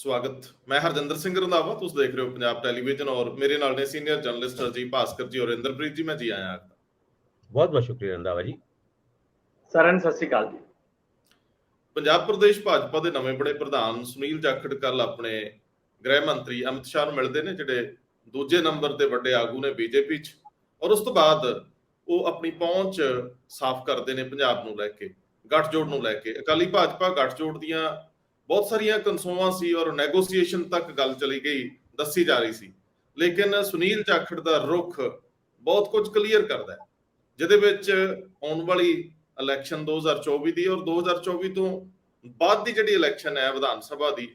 स्वागत। मैं हरजिंदर सिंह रंधावा, तुम देख रहे हो पंजाब टेलीविजन और मेरे नाल ने सीनियर जर्नलिस्ट अजीत भास्कर जी और इंद्रप्रीत जी। मैं जी आया बहुत बहुत शुक्रिया रंधावा जी। सरन सत श्री अकाल जी। पंजाब प्रदेश भाजपा के नवे बड़े प्रधान सुनील जाखड़ कल अपने गृह मंत्री अमित शाह ਨੂੰ ਮਿਲਦੇ ਨੇ, ਜਿਹੜੇ ਦੂਜੇ ਨੰਬਰ ਦੇ ਵੱਡੇ ਆਗੂ ਨੇ ਬੀਜੇਪੀ 'ਚ, ਔਰ ਉਸ ਤੋਂ ਬਾਅਦ ਉਹ ਆਪਣੀ ਪਹੁੰਚ ਸਾਫ਼ ਕਰਦੇ ਨੇ ਪੰਜਾਬ ਨੂੰ ਲੈ ਕੇ, ਗੱਠਜੋੜ ਨੂੰ ਲੈ ਕੇ। ਅਕਾਲੀ ਭਾਜਪਾ ਗੱਠਜੋੜ ਦੀਆਂ ਬਹੁਤ ਸਾਰੀਆਂ ਕਨਸੋਆਂ ਸੀ ਔਰ ਨੈਗੋਸੀਏਸ਼ਨ ਤੱਕ ਗੱਲ ਚਲੀ ਗਈ, ਦੱਸੀ ਜਾ ਰਹੀ ਸੀ। ਲੇਕਿਨ ਸੁਨੀਲ ਜਾਖੜ ਦਾ ਰੁਖ ਬਹੁਤ ਕੁਝ ਕਲੀਅਰ ਕਰਦਾ ਹੈ, ਜਿਹਦੇ ਵਿੱਚ ਆਉਣ ਵਾਲੀ ਇਲੈਕਸ਼ਨ 2024 ਦੀ ਔਰ 2024 ਤੋਂ ਬਾਅਦ ਦੀ ਜਿਹੜੀ ਇਲੈਕਸ਼ਨ ਹੈ ਵਿਧਾਨ ਸਭਾ ਦੀ,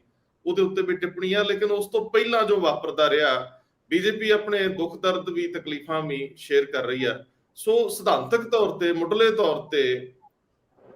ਉਹਦੇ ਉੱਤੇ ਵੀ ਟਿੱਪਣੀਆਂ। ਲੇਕਿਨ ਉਸ ਤੋਂ ਪਹਿਲਾਂ ਜੋ ਵਾਪਰਦਾ ਰਿਹਾ, ਬੀਜੇਪੀ ਆਪਣੇ ਦੁੱਖ ਦਰਦ ਵੀ ਤਕਲੀਫਾਂ ਵੀ ਸ਼ੇਅਰ ਕਰ ਰਹੀ ਹੈ। ਸੋ ਸਿਧਾਂਤਕ ਤੌਰ ਤੇ, ਮੁੱਢਲੇ ਤੌਰ ਤੇ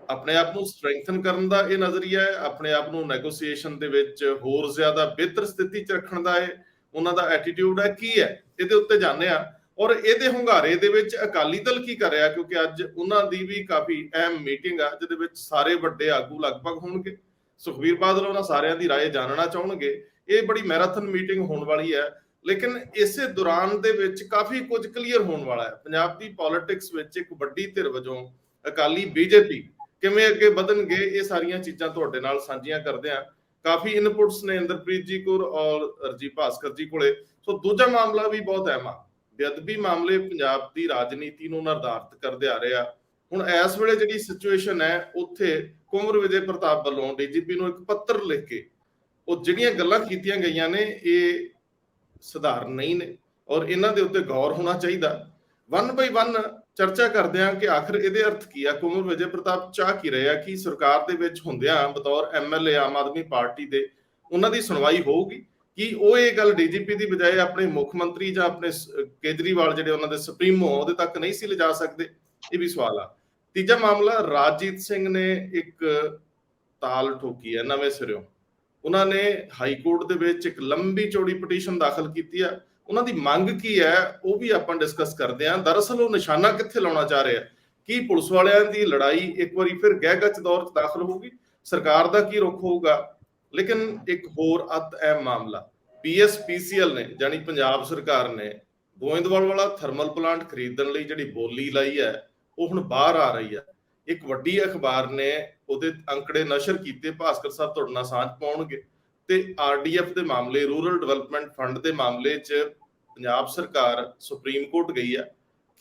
ਆਪਣੇ ਆਪ ਨੂੰ ਸਟਰੈਂਥਨ ਕਰਨ ਦਾ ਇਹ ਨਜ਼ਰੀਆ ਹੈ, ਆਪਣੇ ਆਪ ਨੂੰ ਨੈਗੋਸੀਏਸ਼ਨ ਦੇ ਵਿੱਚ ਹੋਰ ਜ਼ਿਆਦਾ ਬਿਹਤਰ ਸਥਿਤੀ 'ਚ ਰੱਖਣ ਦਾ ਹੈ, ਉਹਨਾਂ ਦਾ ਐਟੀਟਿਊਡ ਹੈ, ਕੀ ਹੈ, ਇਹਦੇ ਉੱਤੇ ਜਾਣਦੇ ਆ। ਔਰ ਇਹਦੇ ਹੁੰਗਾਰੇ ਦੇ ਵਿੱਚ ਅਕਾਲੀ ਦਲ ਕੀ ਕਰ ਰਿਹਾ, ਕਿਉਂਕਿ ਅੱਜ ਉਹਨਾਂ ਦੀ ਵੀ ਕਾਫੀ ਅਹਿਮ ਮੀਟਿੰਗ ਆ, ਜਿਹਦੇ ਵਿੱਚ ਸਾਰੇ ਵੱਡੇ ਆਗੂ ਲਗਭਗ ਹੋਣਗੇ। ਸੁਖਬੀਰ ਬਾਦਲ ਉਹਨਾਂ ਸਾਰਿਆਂ ਦੀ ਰਾਏ ਜਾਣਨਾ ਚਾਹਣਗੇ। ਇਹ ਬੜੀ ਮੈਰਾਥਨ ਮੀਟਿੰਗ ਹੋਣ ਵਾਲੀ ਹੈ, ਲੇਕਿਨ ਇਸੇ ਦੌਰਾਨ ਦੇ ਵਿੱਚ ਕਾਫੀ ਕੁਝ ਕਲੀਅਰ ਹੋਣ ਵਾਲਾ ਹੈ। ਪੰਜਾਬ ਦੀ ਪੋਲਿਟਿਕਸ ਵਿੱਚ ਇੱਕ ਵੱਡੀ ਧਿਰ ਵਜੋਂ ਅਕਾਲੀ ਬੀਜੇਪੀ ਕਿਵੇਂ ਅੱਗੇ ਵਧਣਗੇ, ਇਹ ਸਾਰੀਆਂ ਚੀਜ਼ਾਂ ਤੁਹਾਡੇ ਨਾਲ ਸਾਂਝੀਆਂ ਕਰਦੇ ਆ। ਕਾਫੀ ਇਨਪੁਟਸ ਨੇ ਇੰਦਰਪ੍ਰੀਤ ਜੀ ਕੋਲ ਔਰ ਅਰਜੀਤ ਭਾਸਕਰ ਜੀ ਕੋਲੇ। ਸੋ ਦੂਜਾ ਮਾਮਲਾ ਵੀ ਬਹੁਤ ਅਹਿਮ ਆ। ਬੇਅਦਬੀ ਮਾਮਲੇ ਪੰਜਾਬ ਦੀ ਰਾਜਨੀਤੀ ਨੂੰ ਨਿਰਧਾਰਿਤ ਕਰਦੇ ਆ ਰਹੇ ਆ। ਹੁਣ ਇਸ ਵੇਲੇ ਜਿਹੜੀ ਸਿਚੁਏਸ਼ਨ ਹੈ, ਉੱਥੇ ਕੁੰਵਰ ਵਿਜੇ ਪ੍ਰਤਾਪ ਵੱਲੋਂ ਡੀਜੀਪੀ ਨੂੰ ਇੱਕ ਪੱਤਰ ਲਿਖ ਕੇ ਉਹ ਜਿਹੜੀਆਂ ਗੱਲਾਂ ਕੀਤੀਆਂ ਗਈਆਂ ਨੇ, ਇਹ ਸਧਾਰਨ ਨਹੀਂ ਨੇ ਔਰ ਇਹਨਾਂ ਦੇ ਉੱਤੇ ਗੌਰ ਹੋਣਾ ਚਾਹੀਦਾ। 1 ਬਾਈ 1 ਚਰਚਾ ਕਰਦੇ ਆ ਕਿ ਆਖਰ ਇਹਦੇ ਅਰਥ ਕੀ ਆ। ਕੁੰਵਰ ਵਿਜੇ ਪ੍ਰਤਾਪ ਚਾਹ ਕੀ ਰਹੇ ਆ ਕਿ ਸਰਕਾਰ ਦੇ ਵਿੱਚ ਹੁੰਦਿਆਂ ਬਤੌਰ ਐਮਐਲਏ ਆਮ ਆਦਮੀ ਪਾਰਟੀ ਦੇ ਉਹਨਾਂ ਦੀ ਸੁਣਵਾਈ ਹੋਊਗੀ ਕਿ ਉਹ ਇਹ ਗੱਲ ਡੀਜੀਪੀ ਦੀ ਬਜਾਏ ਆਪਣੇ ਮੁੱਖ ਮੰਤਰੀ ਜਾਂ ਆਪਣੇ ਕੇਜਰੀਵਾਲ ਜਿਹੜੇ ਉਹਨਾਂ ਦੇ ਸੁਪਰੀਮੋ ਉਹਦੇ ਤੱਕ ਨਹੀਂ ਸੀ ਲਿਜਾ ਸਕਦੇ, ਇਹ ਵੀ ਸਵਾਲ ਆ। ਤੀਜਾ ਮਾਮਲਾ, ਰਾਜਜੀਤ ਸਿੰਘ ਨੇ ਇੱਕ ਤਾਲ ਠੋਕੀ ਹੈ ਨਵੇਂ ਸਿਰਿਓਂ। ਉਹਨਾਂ ਨੇ ਹਾਈ ਕੋਰਟ ਦੇ ਵਿੱਚ ਇੱਕ ਲੰਬੀ ਚੌੜੀ ਪਟੀਸ਼ਨ ਦਾਖਲ ਕੀਤੀ ਆ। ਉਹਨਾਂ ਦੀ ਮੰਗ ਕੀ ਹੈ, ਉਹ ਵੀ ਆਪਾਂ ਡਿਸਕਸ ਕਰਦੇ ਹਾਂ। ਦਰਅਸਲ ਉਹ ਨਿਸ਼ਾਨਾ ਕਿੱਥੇ ਲਾਉਣਾ ਚਾਹ ਰਿਹਾ, ਕੀ ਪੁਲਿਸ ਵਾਲਿਆਂ ਦੀ ਲੜਾਈ ਇੱਕ ਵਾਰੀ ਫਿਰ ਗਹਿ-ਗਚ ਦੌਰ 'ਚ ਦਾਖਲ ਹੋਊਗੀ, ਸਰਕਾਰ ਦਾ ਕੀ ਰੁਖ ਹੋਊਗਾ। ਲੇਕਿਨ ਇੱਕ ਹੋਰ ਅਤ ਅਹਿਮ ਮਾਮਲਾ, ਪੀਐਸਪੀਸੀਐਲ ਨੇ ਜਾਨੀ ਪੰਜਾਬ ਸਰਕਾਰ ਨੇ ਗੋਇੰਦਵਾਲ ਵਾਲਾ ਥਰਮਲ ਪਲਾਂਟ ਖਰੀਦਣ ਲਈ ਜਿਹੜੀ ਬੋਲੀ ਲਾਈ ਹੈ, ਉਹ ਹੁਣ ਬਾਹਰ ਆ ਰਹੀ ਹੈ। ਇੱਕ ਵੱਡੀ ਅਖਬਾਰ ਨੇ ਉਹਦੇ ਅੰਕੜੇ ਨਸ਼ਰ ਕੀਤੇ, ਭਾਸਕਰ ਸਾਹਿਬ ਤੁਹਾਡੇ ਨਾਲ ਸਾਂਝ ਪਾਉਣਗੇ। ਤੇ ਆਰਡੀਐਫ ਦੇ ਮਾਮਲੇ, ਰੂਰਲ ਡਿਵੈਲਪਮੈਂਟ ਫੰਡ ਦੇ ਮਾਮਲੇ 'ਚ ਪੰਜਾਬ ਸਰਕਾਰ ਸੁਪਰੀਮ ਕੋਰਟ ਗਈ ਆ।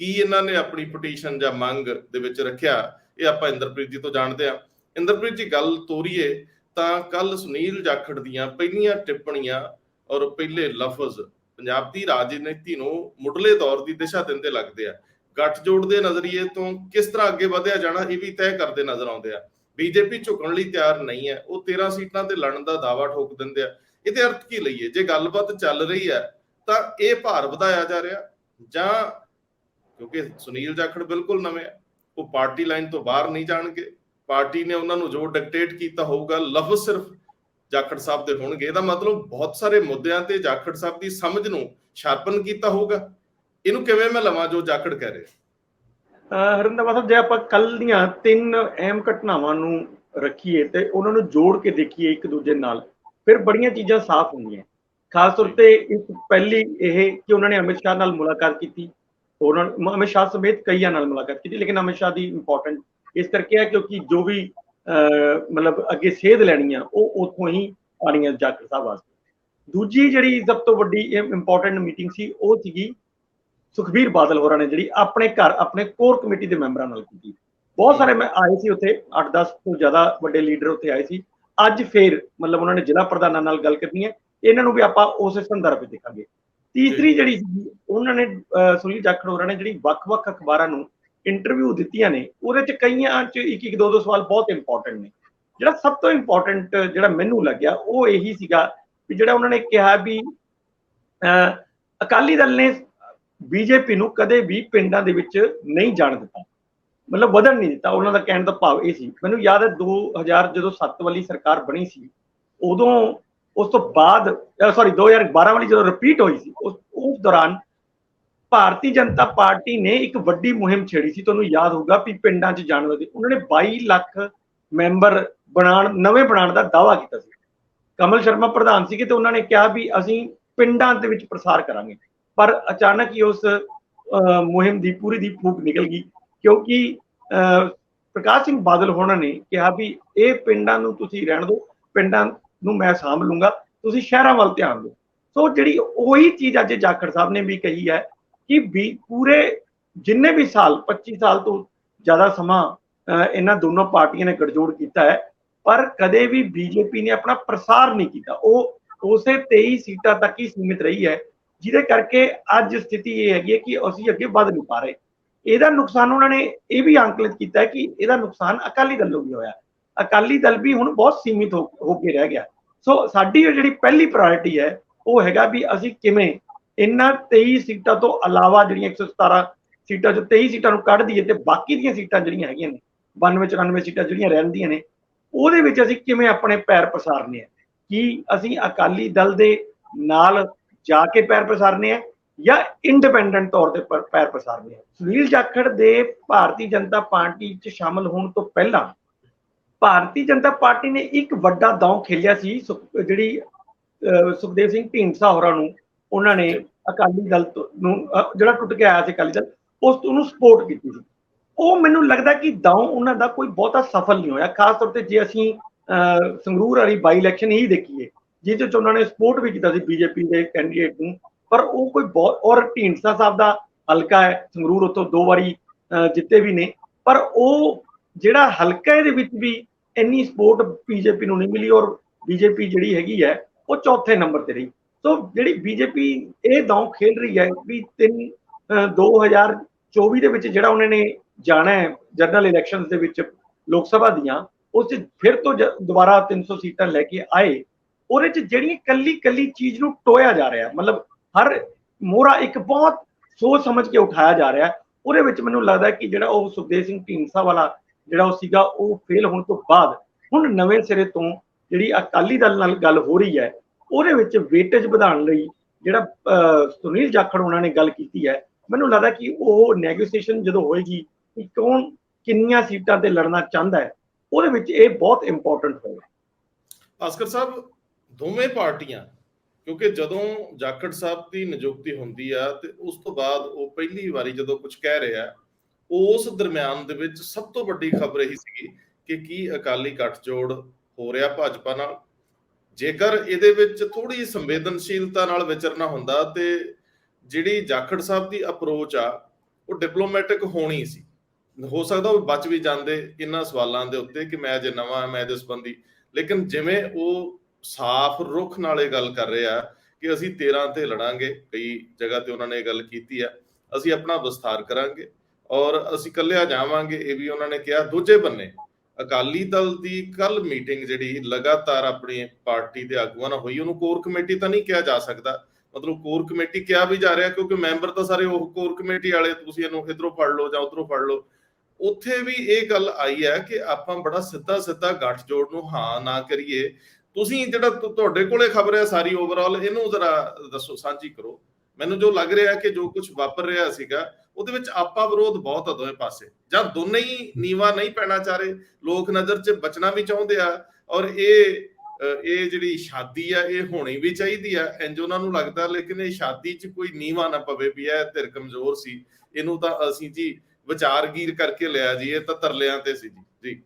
ਕੀ ਇਹਨਾਂ ਨੇ ਆਪਣੀ ਪਟੀਸ਼ਨ ਜਾਂ ਮੰਗ ਦੇ ਵਿੱਚ ਰੱਖਿਆ, ਇਹ ਆਪਾਂ ਇੰਦਰਪ੍ਰੀਤ ਜੀ ਤੋਂ ਜਾਣਦੇ ਹਾਂ। ਇੰਦਰਪ੍ਰੀਤ ਜੀ, ਗੱਲ ਤੋਰੀਏ ਤਾਂ ਕੱਲ ਸੁਨੀਲ ਜਾਖੜ ਦੀਆਂ ਪਹਿਲੀਆਂ ਟਿੱਪਣੀਆਂ ਔਰ ਪਹਿਲੇ ਲਫ਼ਜ਼ ਪੰਜਾਬ ਦੀ ਰਾਜਨੀਤੀ ਨੂੰ ਮੁੱਢਲੇ ਦੌਰ ਦੀ ਦਿਸ਼ਾ ਦਿੰਦੇ ਲੱਗਦੇ ਆ। ਗੱਠਜੋੜ ਦੇ ਨਜ਼ਰੀਏ ਤੋਂ ਕਿਸ ਤਰ੍ਹਾਂ ਅੱਗੇ ਵਧਿਆ ਜਾਣਾ, ਇਹ ਵੀ ਤੈਅ ਕਰਦੇ ਨਜ਼ਰ ਆਉਂਦੇ ਆ। ਬੀਜੇਪੀ ਝੁਕਣ ਲਈ ਤਿਆਰ ਨਹੀਂ ਹੈ, ਉਹ 13 ਸੀਟਾਂ ਤੇ ਲੜਨ ਦਾ ਦਾਅਵਾ ਠੋਕ ਦਿੰਦੇ ਆ। ਇਹਦੇ ਅਰਥ ਕੀ ਲਈਏ? ਜੇ ਗੱਲਬਾਤ ਚੱਲ ਰਹੀ ਹੈ ਤਾਂ ਇਹ ਭਾਰ ਵਧਾਇਆ ਜਾ ਰਿਹਾ, ਜਾਂ ਕਿਉਂਕਿ ਸੁਨੀਲ ਜਾਖੜ ਬਿਲਕੁਲ ਨਵੇਂ ਆ, ਉਹ ਪਾਰਟੀ ਲਾਈਨ ਤੋਂ ਬਾਹਰ ਨਹੀਂ ਜਾਣਗੇ। ਪਾਰਟੀ ਨੇ ਉਹਨਾਂ ਨੂੰ ਜੋ ਡਿਕਟੇਟ ਕੀਤਾ ਹੋਊਗਾ, ਲਫ਼ਜ਼ ਸਿਰਫ ਜਾਖੜ ਸਾਹਿਬ ਦੇ ਹੋਣਗੇ। ਇਹਦਾ ਮਤਲਬ ਬਹੁਤ ਸਾਰੇ ਮੁੱਦਿਆਂ ਤੇ ਜਾਖੜ ਸਾਹਿਬ ਦੀ ਸਮਝ ਨੂੰ ਸ਼ਾਰਪਨ ਕੀਤਾ ਹੋਊਗਾ। ਇਹਨੂੰ ਕਿਵੇਂ ਮੈਂ ਲਵਾਂ ਜੋ ਜਾਖੜ ਕਹਿ ਰਹੇ? ਹਰਿੰਦਰ ਸਾਹਿਬ, ਜੇ ਆਪਾਂ ਕੱਲ ਦੀਆਂ 3 ਅਹਿਮ ਘਟਨਾਵਾਂ ਨੂੰ ਰੱਖੀਏ ਤੇ ਉਹਨਾਂ ਨੂੰ ਜੋੜ ਕੇ ਦੇਖੀਏ ਇੱਕ ਦੂਜੇ ਨਾਲ, ਫਿਰ ਬੜੀਆਂ ਚੀਜ਼ਾਂ ਸਾਫ਼ ਹੁੰਦੀਆਂ। ਖਾਸ ਤੌਰ ਤੇ ਇੱਕ ਪਹਿਲੀ ਇਹ ਕਿ ਉਹਨਾਂ ਨੇ ਅਮਿਤ ਸ਼ਾਹ ਨਾਲ ਮੁਲਾਕਾਤ ਕੀਤੀ, ਉਹਨਾਂ ਅਮਿਤ ਸ਼ਾਹ ਸਮੇਤ ਕਈਆਂ ਨਾਲ ਮੁਲਾਕਾਤ ਕੀਤੀ। ਲੇਕਿਨ ਅਮਿਤ ਸ਼ਾਹ ਦੀ ਇੰਪੋਰਟੈਂਟ ਇਸ ਕਰਕੇ ਹੈ ਕਿਉਂਕਿ ਜੋ ਵੀ ਮਤਲਬ ਅੱਗੇ ਸੇਧ ਲੈਣੀ ਆ ਉਹ ਉੱਥੋਂ ਹੀ ਆਉਣੀਆਂ ਜਾਖੜ ਸਾਹਿਬ ਵਾਸਤੇ। ਦੂਜੀ ਜਿਹੜੀ ਸਭ ਤੋਂ ਵੱਡੀ ਇੰਪੋਰਟੈਂਟ ਮੀਟਿੰਗ ਸੀ, ਉਹ ਸੀਗੀ ਸੁਖਬੀਰ ਬਾਦਲ ਹੋਰਾਂ ਨੇ ਜਿਹੜੀ ਆਪਣੇ ਘਰ ਆਪਣੇ ਕੋਰ ਕਮੇਟੀ ਦੇ ਮੈਂਬਰਾਂ ਨਾਲ ਕੀਤੀ। ਬਹੁਤ ਸਾਰੇ ਮੈਂ ਆਏ ਸੀ ਉੱਥੇ, 8-10 ਤੋਂ ਜ਼ਿਆਦਾ ਵੱਡੇ ਲੀਡਰ ਉੱਥੇ ਆਏ ਸੀ। ਅੱਜ ਫੇਰ ਮਤਲਬ ਉਹਨਾਂ ਨੇ ਜ਼ਿਲ੍ਹਾ ਪ੍ਰਧਾਨਾਂ ਨਾਲ ਗੱਲ ਕਰਨੀ ਹੈ, ਇਹਨਾਂ ਨੂੰ ਵੀ ਆਪਾਂ ਉਸੇ ਸੰਦਰਭ ਵਿੱਚ ਦੇਖਾਂਗੇ। ਤੀਸਰੀ ਜਿਹੜੀ ਸੀ, ਉਹਨਾਂ ਨੇ ਸੁਨੀਲ ਜਾਖੜ ਹੋਰਾਂ ਨੇ ਜਿਹੜੀ ਵੱਖ-ਵੱਖ ਅਖਬਾਰਾਂ ਨੂੰ ਇੰਟਰਵਿਊ ਦਿੱਤੀਆਂ ਨੇ, ਉਹਦੇ ਚ ਕਈਆਂ ਚ 1-1, 2-2 ਸਵਾਲ ਬਹੁਤ ਇੰਪੋਰਟੈਂਟ ਨੇ। ਜਿਹੜਾ ਸਭ ਤੋਂ ਇੰਪੋਰਟੈਂਟ ਜਿਹੜਾ ਮੈਨੂੰ ਲੱਗਿਆ ਉਹ ਇਹੀ ਸੀਗਾ ਵੀ ਜਿਹੜਾ ਉਹਨਾਂ ਨੇ ਕਿਹਾ ਵੀ ਅਕਾਲੀ ਦਲ ਨੇ ਬੀਜੇਪੀ ਨੂੰ ਕਦੇ ਵੀ ਪਿੰਡਾਂ ਦੇ ਵਿੱਚ ਨਹੀਂ ਜਾਣ ਦਿੱਤਾ, ਮਤਲਬ ਵਧਣ ਨਹੀਂ ਦਿੱਤਾ। ਉਹਨਾਂ ਦਾ ਕਹਿਣ ਦਾ ਭਾਵ ਇਹ ਸੀ। ਮੈਨੂੰ ਯਾਦ ਹੈ 2000 ਜਦੋਂ 7 ਵਾਲੀ ਸਰਕਾਰ ਬਣੀ ਸੀ, ਉਦੋਂ ਉਸ ਤੋਂ ਬਾਅਦ 2012 ਵਾਲੀ ਜਦੋਂ ਰਿਪੀਟ ਹੋਈ ਸੀ, ਉਸ ਦੌਰਾਨ ਭਾਰਤੀ ਜਨਤਾ ਪਾਰਟੀ ਨੇ ਇੱਕ ਵੱਡੀ ਮੁਹਿੰਮ ਛੇੜੀ ਸੀ। ਤੁਹਾਨੂੰ ਯਾਦ ਹੋਊਗਾ ਵੀ ਪਿੰਡਾਂ 'ਚ ਜਾਣ ਦੀ ਉਹਨਾਂ ਨੇ 22 ਲੱਖ ਮੈਂਬਰ ਨਵੇਂ ਬਣਾਉਣ ਦਾ ਦਾਅਵਾ ਕੀਤਾ ਸੀ। ਕਮਲ ਸ਼ਰਮਾ ਪ੍ਰਧਾਨ ਸੀਗੇ ਤੇ ਉਹਨਾਂ ਨੇ ਕਿਹਾ ਵੀ ਅਸੀਂ ਪਿੰਡਾਂ ਦੇ ਵਿੱਚ ਪ੍ਰਸਾਰ ਕਰਾਂਗੇ, ਪਰ ਅਚਾਨਕ ਹੀ ਉਸ ਮੁਹਿੰਮ ਦੀ ਪੂਰੀ ਦੀ ਫੂਕ ਨਿਕਲ ਗਈ, ਕਿਉਂਕਿ ਪ੍ਰਕਾਸ਼ ਸਿੰਘ ਬਾਦਲ ਹੋਣਾ ਨੇ ਕਿਹਾ ਵੀ ਇਹ ਪਿੰਡਾਂ ਨੂੰ ਤੁਸੀਂ ਰਹਿਣ ਦਿਓ, ਪਿੰਡਾਂ ਨੂੰ ਮੈਂ ਸਾਂਭ ਲੂੰਗਾ, ਤੁਸੀਂ ਸ਼ਹਿਰਾਂ ਵੱਲ ਧਿਆਨ ਦਿਓ। ਸੋ ਜਿਹੜੀ ਉਹੀ ਚੀਜ਼ ਅੱਜ ਜਾਖੜ ਸਾਹਿਬ ਨੇ ਵੀ ਕਹੀ ਹੈ ਕਿ ਵੀ ਪੂਰੇ ਜਿੰਨੇ ਵੀ ਸਾਲ 25 ਸਾਲ ਤੋਂ ਜ਼ਿਆਦਾ ਸਮਾਂ ਇਹਨਾਂ ਦੋਨੋਂ ਪਾਰਟੀਆਂ ਨੇ ਗਠਜੋੜ ਕੀਤਾ ਹੈ, ਪਰ ਕਦੇ ਵੀ ਬੀਜੇਪੀ ਨੇ ਆਪਣਾ ਪ੍ਰਸਾਰ ਨਹੀਂ ਕੀਤਾ। ਉਹ ਉਸੇ 23 ਸੀਟਾਂ ਤੱਕ ਹੀ ਸੀਮਿਤ ਰਹੀ ਹੈ, ਜਿਹਦੇ ਕਰਕੇ ਅੱਜ ਸਥਿਤੀ ਇਹ ਹੈਗੀ ਹੈ ਕਿ ਅਸੀਂ ਅੱਗੇ ਵੱਧ ਨਹੀਂ ਪਾ ਰਹੇ। ਇਹਦਾ ਨੁਕਸਾਨ ਉਹਨਾਂ ਨੇ ਇਹ ਵੀ ਅੰਕਲਿਤ ਕੀਤਾ ਹੈ ਕਿ ਇਹਦਾ ਨੁਕਸਾਨ ਅਕਾਲੀ ਦਲ ਨੂੰ ਵੀ ਹੋਇਆ। ਅਕਾਲੀ ਦਲ ਵੀ ਹੁਣ ਬਹੁਤ ਸੀਮਿਤ ਹੋ ਕੇ ਰਹਿ ਗਿਆ। ਸੋ ਸਾਡੀ ਜਿਹੜੀ ਪਹਿਲੀ ਪ੍ਰਾਇੋਰਟੀ ਹੈ ਉਹ ਹੈਗਾ ਵੀ ਅਸੀਂ ਕਿਵੇਂ ਇਹਨਾਂ 23 ਸੀਟਾਂ ਤੋਂ ਇਲਾਵਾ ਜਿਹੜੀਆਂ 117 ਸੀਟਾਂ ਚੋਂ 23 ਸੀਟਾਂ ਨੂੰ ਕੱਢ ਦਈਏ ਤੇ ਬਾਕੀ ਦੀਆਂ ਸੀਟਾਂ ਜਿਹੜੀਆਂ ਹੈਗੀਆਂ ਨੇ 92-94 ਸੀਟਾਂ ਜਿਹੜੀਆਂ ਰਹਿੰਦੀਆਂ ਨੇ ਉਹਦੇ ਵਿੱਚ ਅਸੀਂ ਕਿਵੇਂ ਆਪਣੇ ਪੈਰ ਪਸਾਰਨੇ ਆ। ਕੀ ਅਸੀਂ ਅਕਾਲੀ ਦਲ ਦੇ ਨਾਲ ਜਾ ਕੇ ਪੈਰ ਪਸਾਰਨੇ ਆ ਜਾਂ ਇੰਡੀਪੈਂਡੈਂਟ ਤੌਰ ਤੇ ਪੈਰ ਪਸਾਰਨੇ ਆ। ਸੁਨੀਲ ਜਾਖੜ ਦੇ ਭਾਰਤੀ ਜਨਤਾ ਪਾਰਟੀ 'ਚ ਸ਼ਾਮਲ ਹੋਣ ਤੋਂ ਪਹਿਲਾਂ ਭਾਰਤੀ ਜਨਤਾ ਪਾਰਟੀ ਨੇ ਇੱਕ ਵੱਡਾ ਦੌਂ ਖੇਲਿਆ ਸੀ, ਜਿਹੜੀ ਸੁਖਦੇਵ ਸਿੰਘ ਢੀਂਡਸਾ ਹੋਰਾਂ ਨੂੰ ਉਹਨਾਂ ਨੇ ਅਕਾਲੀ ਦਲ ਨੂੰ ਜਿਹੜਾ ਟੁੱਟ ਕੇ ਆਇਆ ਸੀ ਅਕਾਲੀ ਦਲ, ਉਸ ਨੂੰ ਸਪੋਰਟ ਕੀਤੀ ਸੀ। ਉਹ ਮੈਨੂੰ ਲੱਗਦਾ ਕਿ ਦੌਂ ਉਹਨਾਂ ਦਾ ਕੋਈ ਬਹੁਤਾ ਸਫਲ ਨਹੀਂ ਹੋਇਆ, ਖਾਸ ਤੌਰ ਤੇ ਜੇ ਅਸੀਂ ਸੰਗਰੂਰ ਵਾਲੀ ਬਾਈ ਇਲੈਕਸ਼ਨ ਹੀ ਦੇਖੀਏ ਜਿਹਦੇ ਚ ਉਹਨਾਂ ਨੇ ਸਪੋਰਟ ਵੀ ਕੀਤਾ ਸੀ ਬੀਜੇਪੀ ਦੇ ਕੈਂਡੀਡੇਟ ਨੂੰ, ਪਰ ਉਹ ਕੋਈ ਬਹੁਤ, ਔਰ ਢੀਂਡਸਾ ਸਾਹਿਬ ਦਾ ਹਲਕਾ ਹੈ ਸੰਗਰੂਰ, ਉੱਥੋਂ 2 ਵਾਰੀ ਜਿੱਤੇ ਵੀ ਨੇ, ਪਰ ਉਹ ਜਿਹੜਾ ਹਲਕਾ ਇਹਦੇ ਵਿੱਚ ਵੀ ਇੰਨੀ ਸਪੋਰਟ ਬੀਜੇਪੀ ਨੂੰ ਨਹੀਂ ਮਿਲੀ, ਔਰ ਬੀਜੇਪੀ ਜਿਹੜੀ ਹੈਗੀ ਹੈ ਉਹ ਚੌਥੇ ਨੰਬਰ ਤੇ ਰਹੀ। ਸੋ ਜਿਹੜੀ ਬੀਜੇਪੀ ਇਹ ਦੌਂ ਖੇਡ ਰਹੀ ਹੈ ਵੀ 2024 ਦੇ ਵਿੱਚ ਜਿਹੜਾ ਉਹਨਾਂ ਨੇ ਜਾਣਾ ਹੈ ਜਨਰਲ ਇਲੈਕਸ਼ਨਸ ਦੇ ਵਿੱਚ ਲੋਕ ਸਭਾ ਦੀਆਂ, ਉਸ 'ਚ ਫਿਰ ਤੋਂ ਦੁਬਾਰਾ 300 ਸੀਟਾਂ ਲੈ ਕੇ ਆਏ, ਉਹਦੇ 'ਚ ਜਿਹੜੀ ਕੱਲੀ ਚੀਜ਼ ਨੂੰ ਟੋਇਆ ਜਾ ਰਿਹਾ, ਮਤਲਬ ਹਰ ਮੋਹਰਾ ਇੱਕ ਬਹੁਤ ਸੋਚ ਸਮਝ ਕੇ ਉਠਾਇਆ ਜਾ ਰਿਹਾ। ਉਹਦੇ ਵਿੱਚ ਮੈਨੂੰ ਲੱਗਦਾ ਕਿ ਜਿਹੜਾ ਉਹ ਸੁਖਦੇਵ ਸਿੰਘ ਢੀਂਡਸਾ ਵਾਲਾ ਜਿਹੜਾ ਉਹ ਸੀਗਾ ਉਹ ਫੇਲ ਹੋਣ ਤੋਂ ਬਾਅਦ ਹੁਣ ਨਵੇਂ ਸਿਰੇ ਤੋਂ ਜਿਹੜੀ ਅਕਾਲੀ ਦਲ ਨਾਲ ਗੱਲ ਹੋ ਰਹੀ ਹੈ ਉਹਦੇ ਵਿੱਚ ਵੇਟੇਜ ਵਧਾਉਣ ਲਈ ਜਿਹੜਾ ਸੁਨੀਲ ਜਾਖੜ ਉਹਨਾਂ ਨੇ ਗੱਲ ਕੀਤੀ ਹੈ, ਮੈਨੂੰ ਲੱਗਦਾ ਕਿ ਉਹ ਨੈਗੋਸੀਏਸ਼ਨ ਜਦੋਂ ਹੋਏਗੀ ਕਿ ਕੌਣ ਕਿੰਨੀਆਂ ਸੀਟਾਂ ਤੇ ਲੜਨਾ ਚਾਹੁੰਦਾ ਹੈ, ਉਹਦੇ ਵਿੱਚ ਇਹ ਬਹੁਤ ਇੰਪੋਰਟੈਂਟ ਹੋਏਗਾ। ਭਾਸਕਰ ਸਾਹਿਬ, ਦੋਵੇਂ ਪਾਰਟੀਆਂ, ਕਿਉਂਕਿ ਜਦੋਂ ਜਾਖੜ ਸਾਹਿਬ ਦੀ ਨਿਯੁਕਤੀ ਹੁੰਦੀ ਆ ਤੇ ਉਸ ਤੋਂ ਬਾਅਦ ਉਹ ਪਹਿਲੀ ਵਾਰੀ ਜਦੋਂ ਕੁਝ ਕਹਿ ਰਿਹਾ, ਉਸ ਦਰਮਿਆਨ ਦੇ ਵਿੱਚ ਸਭ ਤੋਂ ਵੱਡੀ ਖਬਰ ਇਹੀ ਸੀਗੀ ਕਿ ਕੀ ਅਕਾਲੀ ਗੱਠਜੋੜ ਹੋ ਰਿਹਾ ਭਾਜਪਾ ਨਾਲ। ਜੇਕਰ ਇਹਦੇ ਵਿੱਚ ਥੋੜੀ ਸੰਵੇਦਨਸ਼ੀਲਤਾ ਨਾਲ ਵਿਚਰਨਾ ਹੁੰਦਾ ਤੇ ਜਿਹੜੀ ਜਾਖੜ ਸਾਹਿਬ ਦੀ ਅਪਰੋਚ ਆ ਉਹ ਡਿਪਲੋਮੈਟਿਕ ਹੋਣੀ ਸੀ। ਹੋ ਸਕਦਾ ਉਹ ਬਚ ਵੀ ਜਾਂਦੇ ਇਹਨਾਂ ਸਵਾਲਾਂ ਦੇ ਉੱਤੇ ਕਿ ਮੈਂ ਜੇ ਨਵਾਂ ਮੈਂ ਇਹਦੇ ਸੰਬੰਧੀ, ਲੇਕਿਨ ਜਿਵੇਂ ਉਹ ਸਾਫ਼ ਰੁਖ ਨਾਲ ਇਹ ਗੱਲ ਕਰ ਰਹੇ ਆ ਕਿ ਅਸੀਂ 13 ਤੇ ਲੜਾਂਗੇ, ਕਈ ਜਗ੍ਹਾ ਤੇ ਉਹਨਾਂ ਨੇ ਇਹ ਗੱਲ ਕੀਤੀ ਆ, ਅਸੀਂ ਆਪਣਾ ਵਿਸਥਾਰ ਕਰਾਂਗੇ ਔਰ ਅਸੀਂ ਇਕੱਲਿਆਂ ਜਾਵਾਂਗੇ, ਇਹ ਵੀ ਉਹਨਾਂ ਨੇ ਕਿਹਾ। ਦੂਜੇ ਬੰਨੇ ਅਕਾਲੀ ਦਲ ਦੀ ਕੱਲ ਮੀਟਿੰਗ ਜਿਹੜੀ ਲਗਾਤਾਰ ਆਪਣੀ ਪਾਰਟੀ ਦੇ ਆਗੂਆਂ ਨਾਲ ਹੋਈ, ਉਹਨੂੰ ਕੋਰ ਕਮੇਟੀ ਤਾਂ ਨਹੀਂ ਕਿਹਾ ਜਾ ਸਕਦਾ, ਮਤਲਬ ਕੋਰ ਕਮੇਟੀ ਕਿਹਾ ਵੀ ਜਾ ਰਿਹਾ ਕਿਉਂਕਿ ਮੈਂਬਰ ਤਾਂ ਸਾਰੇ ਉਹ ਕੋਰ ਕਮੇਟੀ ਵਾਲੇ, ਤੁਸੀਂ ਇਹਨੂੰ ਇਧਰੋਂ ਫੜ ਲਓ ਜਾਂ ਉਧਰੋਂ ਫੜ ਲਓ। ਉੱਥੇ ਵੀ ਇਹ ਗੱਲ ਆਈ ਹੈ ਕਿ ਆਪਾਂ ਬੜਾ ਸਿੱਧਾ ਗੱਠਜੋੜ ਨੂੰ ਹਾਂ ਨਾ ਕਰੀਏ। ਤੁਸੀਂ ਜਿਹੜਾ ਤੁਹਾਡੇ ਕੋਲੇ ਖਬਰ ਹੈ ਸਾਰੀ ਓਵਰਆਲ, ਇਹਨੂੰ ਜ਼ਰਾ ਦੱਸੋ, ਸਾਂਝੀ ਕਰੋ। ਮੈਨੂੰ ਜੋ ਲੱਗ ਰਿਹਾ ਕਿ ਜੋ ਕੁਝ ਵਾਪਰ ਰਿਹਾ ਸੀਗਾ ਉਹਦੇ ਵਿੱਚ ਆਪਾ ਵਿਰੋਧ ਬਹੁਤ ਆ ਦੋਵੇਂ ਪਾਸੇ, ਜਾਂ ਦੋਨੇ ਹੀ ਨੀਵਾ ਨਹੀਂ ਪੈਣਾ ਚਾਹ ਰਹੇ, ਲੋਕ ਨਜ਼ਰ 'ਚ ਬਚਣਾ ਵੀ ਚਾਹੁੰਦੇ ਆ, ਔਰ ਇਹ ਜਿਹੜੀ ਸ਼ਾਦੀ ਆ ਇਹ ਹੋਣੀ ਵੀ ਚਾਹੀਦੀ ਆ ਇੰਜ ਉਹਨਾਂ ਨੂੰ ਲੱਗਦਾ, ਲੇਕਿਨ ਇਹ ਸ਼ਾਦੀ 'ਚ ਕੋਈ ਨੀਵਾ ਨਾ ਪਵੇ ਵੀ ਇਹ ਧਿਰ ਕਮਜ਼ੋਰ ਸੀ, ਇਹਨੂੰ ਤਾਂ ਅਸੀਂ ਜੀ ਵਿਚਾਰਗੀਰ ਕਰਕੇ ਲਿਆ ਜੀ, ਇਹ ਤਾਂ ਤਰਲਿਆਂ ਤੇ ਸੀ ਜੀ।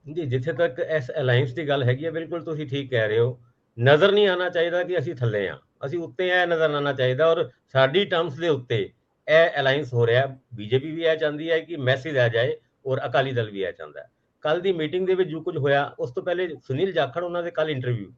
ਜੀ ਜਿੱਥੇ ਤੱਕ ਇਸ ਅਲਾਈਅੰਸ ਦੀ ਗੱਲ ਹੈਗੀ ਹੈ, ਬਿਲਕੁਲ ਤੁਸੀਂ ਠੀਕ ਕਹਿ ਰਹੇ ਹੋ। ਨਜ਼ਰ ਨਹੀਂ ਆਉਣਾ ਚਾਹੀਦਾ ਕਿ ਅਸੀਂ ਥੱਲੇ ਆ, ਅਸੀਂ ਉੱਤੇ ਆ, ਨਜ਼ਰ ਆਉਣਾ ਚਾਹੀਦਾ। ਔਰ ਸਾਡੀ ਟਰਮਸ ਦੇ ਉੱਤੇ ਇਹ ਅਲਾਈਅੰਸ ਹੋ ਰਿਹਾ। ਬੀਜੇਪੀ ਵੀ ਇਹ ਚਾਹੁੰਦੀ ਹੈ ਕਿ ਮੈਸੇਜ ਆ ਜਾਏ ਔਰ ਅਕਾਲੀ ਦਲ ਵੀ ਇਹ ਚਾਹੁੰਦਾ ਹੈ। ਕੱਲ ਦੀ ਮੀਟਿੰਗ ਦੇ ਵਿੱਚ ਜੋ ਕੁਝ ਹੋਇਆ, ਉਸ ਤੋਂ ਪਹਿਲੇ ਸੁਨੀਲ ਜਾਖੜ ਉਹਨਾਂ ਦੇ ਕੱਲ ਇੰਟਰਵਿਊ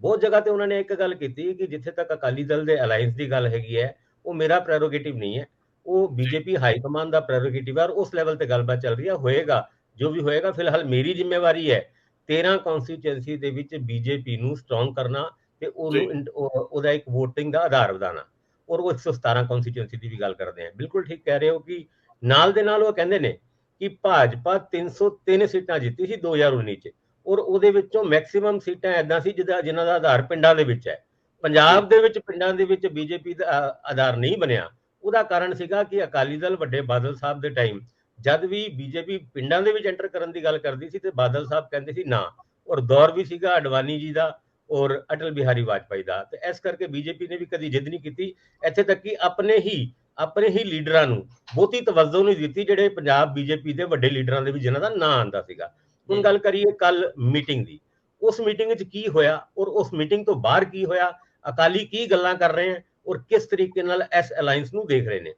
ਬਹੁਤ ਜਗ੍ਹਾ ਤੇ ਉਹਨਾਂ ਨੇ ਇੱਕ ਗੱਲ ਕੀਤੀ ਕਿ ਜਿੱਥੇ ਤੱਕ ਅਕਾਲੀ ਦਲ ਦੇ ਅਲਾਈਅੰਸ ਦੀ ਗੱਲ ਹੈਗੀ ਹੈ, ਉਹ ਮੇਰਾ ਪ੍ਰੈਰੋਗੇਟਿਵ ਨਹੀਂ ਹੈ, ਉਹ ਬੀਜੇਪੀ ਹਾਈ ਕਮਾਂਡ ਦਾ ਪ੍ਰੈਰੋਗੇਟਿਵ ਹੈ। ਔਰ ਉਸ ਲੈਵਲ ਤੇ ਗੱਲਬਾਤ ਚੱਲ ਰਹੀ ਹੈ, ਹੋਏਗਾ ਜੋ ਵੀ ਹੋਏਗਾ। ਫਿਲਹਾਲ ਮੇਰੀ ਜ਼ਿੰਮੇਵਾਰੀ ਹੈ 13 ਕਨਸਟੀਚੁਐਂਸੀ ਦੇ ਵਿੱਚ ਬੀਜੇਪੀ ਨੂੰ ਸਟਰੋਂਗ ਕਰਨਾ ਤੇ ਉਹਦਾ ਇੱਕ ਵੋਟਿੰਗ ਦਾ ਆਧਾਰ ਵਧਾਉਣਾ। ਔਰ ਉਹ 117 ਕਨਸਟੀਚੁਐਂਸੀ ਦੀ ਵੀ ਗੱਲ ਕਰਦੇ ਆ। ਬਿਲਕੁਲ ਠੀਕ ਕਹਿ ਰਹੇ ਹੋ ਕਿ ਨਾਲ ਦੇ ਨਾਲ ਉਹ ਕਹਿੰਦੇ ਨੇ ਕਿ ਭਾਜਪਾ 303 ਸੀਟਾਂ ਜਿੱਤੀ ਸੀ 2019 ਚ, ਔਰ ਉਹਦੇ ਵਿੱਚੋਂ ਮੈਕਸਿਮਮ ਸੀਟਾਂ ਐਦਾਂ ਸੀ ਜਿਨ੍ਹਾਂ ਦਾ ਆਧਾਰ ਪਿੰਡਾਂ ਦੇ ਵਿੱਚ ਹੈ। ਪੰਜਾਬ ਦੇ ਵਿੱਚ ਪਿੰਡਾਂ ਦੇ ਵਿੱਚ ਬੀਜੇਪੀ ਦਾ ਆਧਾਰ ਨਹੀਂ ਬਣਿਆ। ਉਹਦਾ ਕਾਰਨ ਸੀਗਾ ਕਿ ਅਕਾਲੀ ਦਲ ਵੱਡੇ ਬਾਦਲ ਸਾਹਿਬ ਦੇ ਟਾਈਮ ਜਦ ਵੀ ਬੀਜੇਪੀ ਪਿੰਡਾਂ ਦੇ ਵਿੱਚ ਐਂਟਰ ਕਰਨ ਦੀ ਗੱਲ ਕਰਦੀ ਸੀ ਤੇ ਬਾਦਲ ਸਾਹਿਬ ਕਹਿੰਦੇ ਸੀ ਨਾ, ਔਰ ਦੌਰ ਵੀ ਸੀਗਾ ਅਡਵਾਨੀ ਜੀ ਦਾ, ਔਰ ਅਟਲ ਬਿਹਾਰੀ ਵਾਜਪਾਈ ਦਾ। ਤੇ ਇਸ ਕਰਕੇ ਬੀਜੇਪੀ ਨੇ ਵੀ ਕਦੀ ਜਿੱਦ ਨਹੀਂ ਕੀਤੀ, ਇੱਥੇ ਤੱਕ ਕਿ ਆਪਣੇ ਹੀ ਲੀਡਰਾਂ ਨੂੰ ਬਹੁਤੀ ਤਵੱਜੋ ਨਹੀਂ ਦਿੱਤੀ ਜਿਹੜੇ ਪੰਜਾਬ ਬੀਜੇਪੀ ਦੇ ਵੱਡੇ ਲੀਡਰਾਂ ਦੇ ਵੀ ਜਿਨ੍ਹਾਂ ਦਾ ਨਾਂ ਆਂਦਾ ਸੀਗਾ। ਹੁਣ ਗੱਲ ਕਰੀਏ ਕੱਲ ਮੀਟਿੰਗ ਦੀ, ਉਸ ਮੀਟਿੰਗ ਵਿੱਚ ਕੀ ਹੋਇਆ ਔਰ ਉਸ ਮੀਟਿੰਗ ਤੋਂ ਬਾਹਰ ਕੀ ਹੋਇਆ, ਅਕਾਲੀ ਕੀ ਗੱਲਾਂ ਕਰ ਰਹੇ ਹਨ ਔਰ ਕਿਸ ਤਰੀਕੇ ਨਾਲ ਇਸ ਅਲਾਈਅੰਸ ਨੂੰ ਦੇਖ ਰਹੇ ਨੇ।